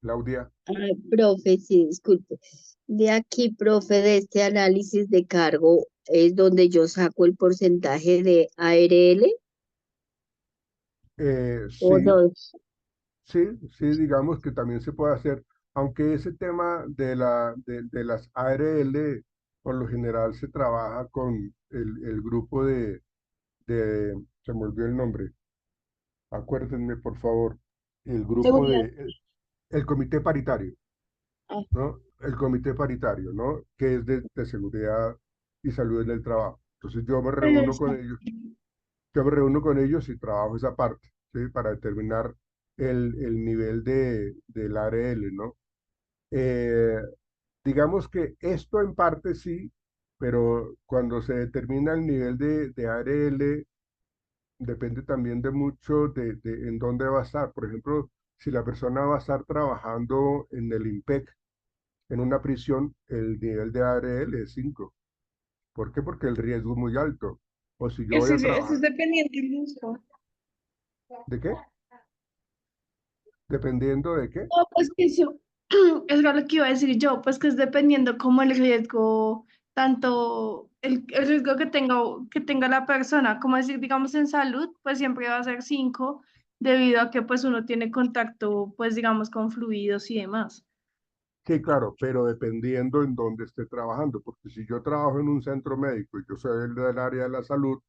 Claudia. Profe, sí, disculpe. De aquí, profe, de este análisis de cargo es donde yo saco el porcentaje de ARL o Sí, dos. sí, sí, digamos que también se puede hacer, aunque ese tema de las ARL, por lo general se trabaja con el grupo se me olvidó el nombre, acuérdenme por favor, el grupo Seguridad. el comité paritario, Ah, ¿no? El comité paritario, ¿no? Que es de seguridad y salud en el trabajo. Entonces yo me reúno con ellos y trabajo esa parte, ¿sí? Para determinar el nivel del ARL, ¿no? Eh, digamos que esto en parte sí, pero cuando se determina el nivel de ARL, depende también de mucho de en dónde va a estar. Por ejemplo, si la persona va a estar trabajando en el IMPEC, en una prisión, el nivel de ARL es 5. ¿Por qué? Porque el riesgo es muy alto. O si yo voy a Eso trabajar, es dependiente del uso. ¿de qué? Dependiendo de qué. No, pues que eso es lo que iba a decir yo, pues que es dependiendo como el riesgo, tanto el riesgo que tenga la persona, como decir, digamos en salud, pues siempre va a ser 5 debido a que pues uno tiene contacto, pues digamos, con fluidos y demás. Sí, claro, pero dependiendo en dónde esté trabajando, porque si yo trabajo en un centro médico y yo soy el del área de la salud,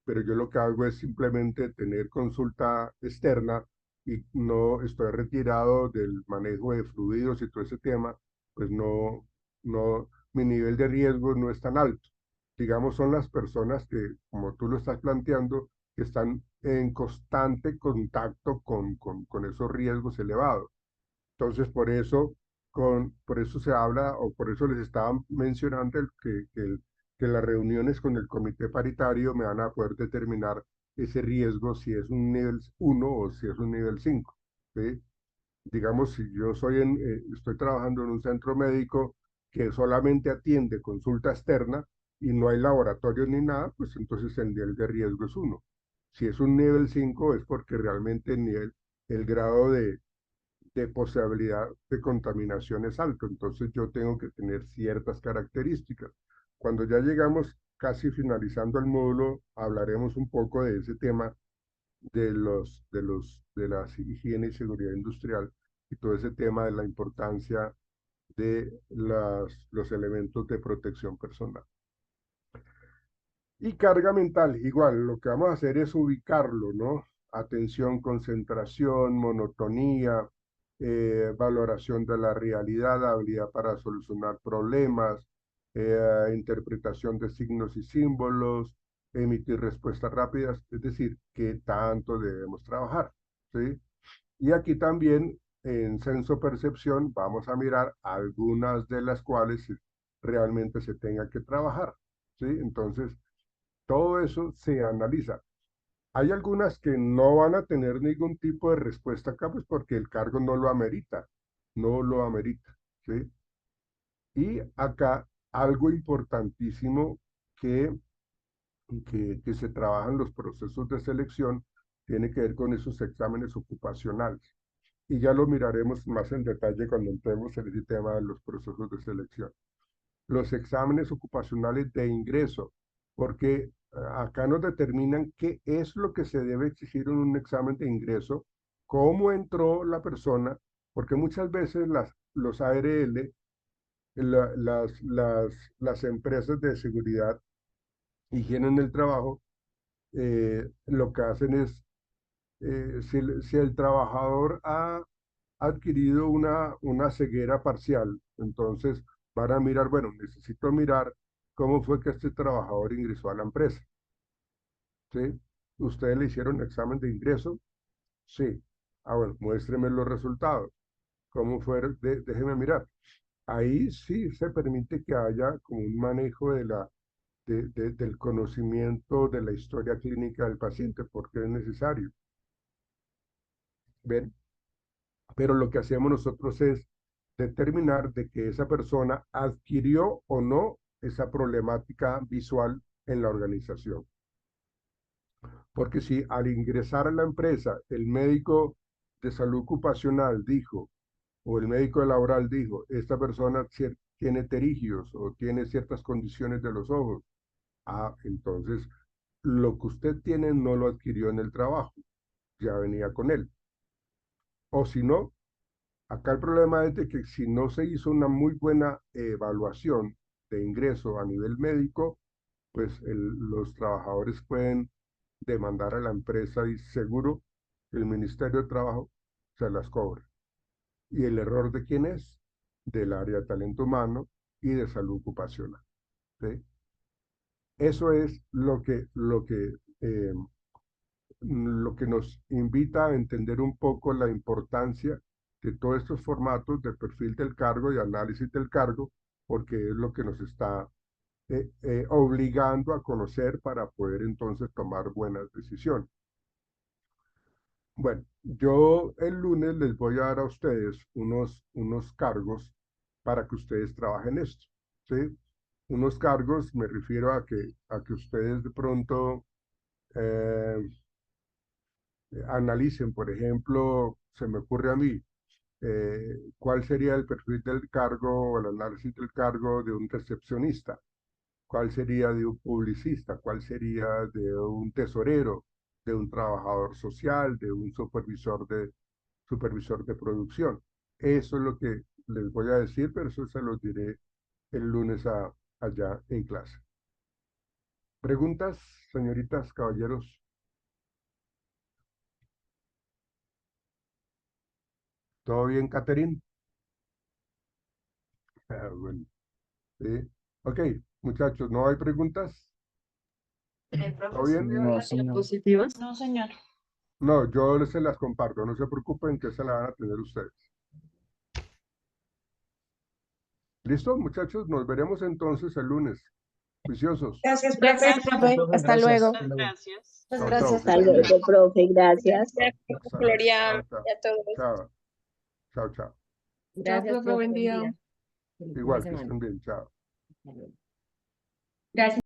pero yo lo que hago es simplemente tener consulta externa y no estoy retirado del manejo de fluidos y todo ese tema, pues mi nivel de riesgo no es tan alto. Digamos, son las personas que, como tú lo estás planteando, que están en constante contacto con esos riesgos elevados. Entonces, por eso se habla, o por eso les estaba mencionando que las reuniones con el comité paritario me van a poder determinar ese riesgo, si es un nivel 1 o si es un nivel 5, ¿sí? Digamos, si yo estoy trabajando en un centro médico que solamente atiende consulta externa y no hay laboratorio ni nada, pues entonces el nivel de riesgo es 1. Si es un nivel 5 es porque realmente el grado de posibilidad de contaminación es alto, entonces yo tengo que tener ciertas características. Cuando ya llegamos casi finalizando el módulo, hablaremos un poco de ese tema de la higiene y seguridad industrial y todo ese tema de la importancia de los elementos de protección personal. Y carga mental, igual, lo que vamos a hacer es ubicarlo, ¿no? Atención, concentración, monotonía, valoración de la realidad, habilidad para solucionar problemas, interpretación de signos y símbolos, emitir respuestas rápidas, es decir, qué tanto debemos trabajar, ¿sí? Y aquí también en senso-percepción vamos a mirar algunas de las cuales realmente se tenga que trabajar, ¿sí? Entonces, todo eso se analiza. Hay algunas que no van a tener ningún tipo de respuesta acá, pues porque el cargo no lo amerita, no lo amerita, ¿sí? Y acá algo importantísimo que, que se trabaja en los procesos de selección tiene que ver con esos exámenes ocupacionales. Y ya lo miraremos más en detalle cuando entremos en ese tema de los procesos de selección. Los exámenes ocupacionales de ingreso, porque acá nos determinan qué es lo que se debe exigir en un examen de ingreso, cómo entró la persona Porque muchas veces los ARL, las empresas de seguridad, higiene en el trabajo, lo que hacen es, si el trabajador ha adquirido una ceguera parcial, entonces van a mirar, bueno, necesito mirar cómo fue que este trabajador ingresó a la empresa, ¿sí? ¿Ustedes le hicieron examen de ingreso? Sí. Ah, bueno, muéstreme los resultados. ¿Cómo fue? Déjeme mirar. Ahí sí se permite que haya como un manejo del conocimiento de la historia clínica del paciente, porque es necesario. ¿Ven? Pero lo que hacemos nosotros es determinar de que esa persona adquirió o no esa problemática visual en la organización. Porque si al ingresar a la empresa el médico de salud ocupacional dijo, o el médico laboral dijo, esta persona tiene pterigios o tiene ciertas condiciones de los ojos, entonces lo que usted tiene no lo adquirió en el trabajo, ya venía con él. O si no, acá el problema es de que si no se hizo una muy buena evaluación de ingreso a nivel médico, pues los trabajadores pueden demandar a la empresa y seguro el Ministerio de Trabajo se las cobra. ¿Y el error de quién es? Del área de talento humano y de salud ocupacional. ¿Sí? Eso es lo que nos invita a entender un poco la importancia de todos estos formatos de perfil del cargo y análisis del cargo, porque es lo que nos está obligando a conocer para poder entonces tomar buenas decisiones. Bueno, yo el lunes les voy a dar a ustedes unos cargos para que ustedes trabajen esto, ¿sí? Unos cargos, me refiero a que ustedes de pronto analicen, por ejemplo, se me ocurre a mí, cuál sería el perfil del cargo o el análisis del cargo de un recepcionista, cuál sería de un publicista, cuál sería de un tesorero, de un trabajador social, de un supervisor de producción. Eso es lo que les voy a decir, pero eso se los diré el lunes allá en clase. ¿Preguntas, señoritas, caballeros? ¿Todo bien, Catherine? Bueno, sí. Ok, muchachos, ¿no hay preguntas? ¿Todo bien? No, señor. ¿Positivas? No, señor. No, yo se las comparto, no se preocupen que se la van a tener ustedes. ¿Listo, muchachos? Nos veremos entonces el lunes. Juiciosos. Gracias, Gracias, profe. profe. Profe, Hasta gracias. luego. Hasta luego. Gracias. Chao, Gracias. chao, que Hasta estén bien. luego, profe, gracias. Chao, Gloria chao, chao, y a todos. chao, chao, chao. Gracias, profe. Buen día. Feliz fin de Igual, que semana. estén bien, chao. Hasta luego. Gracias.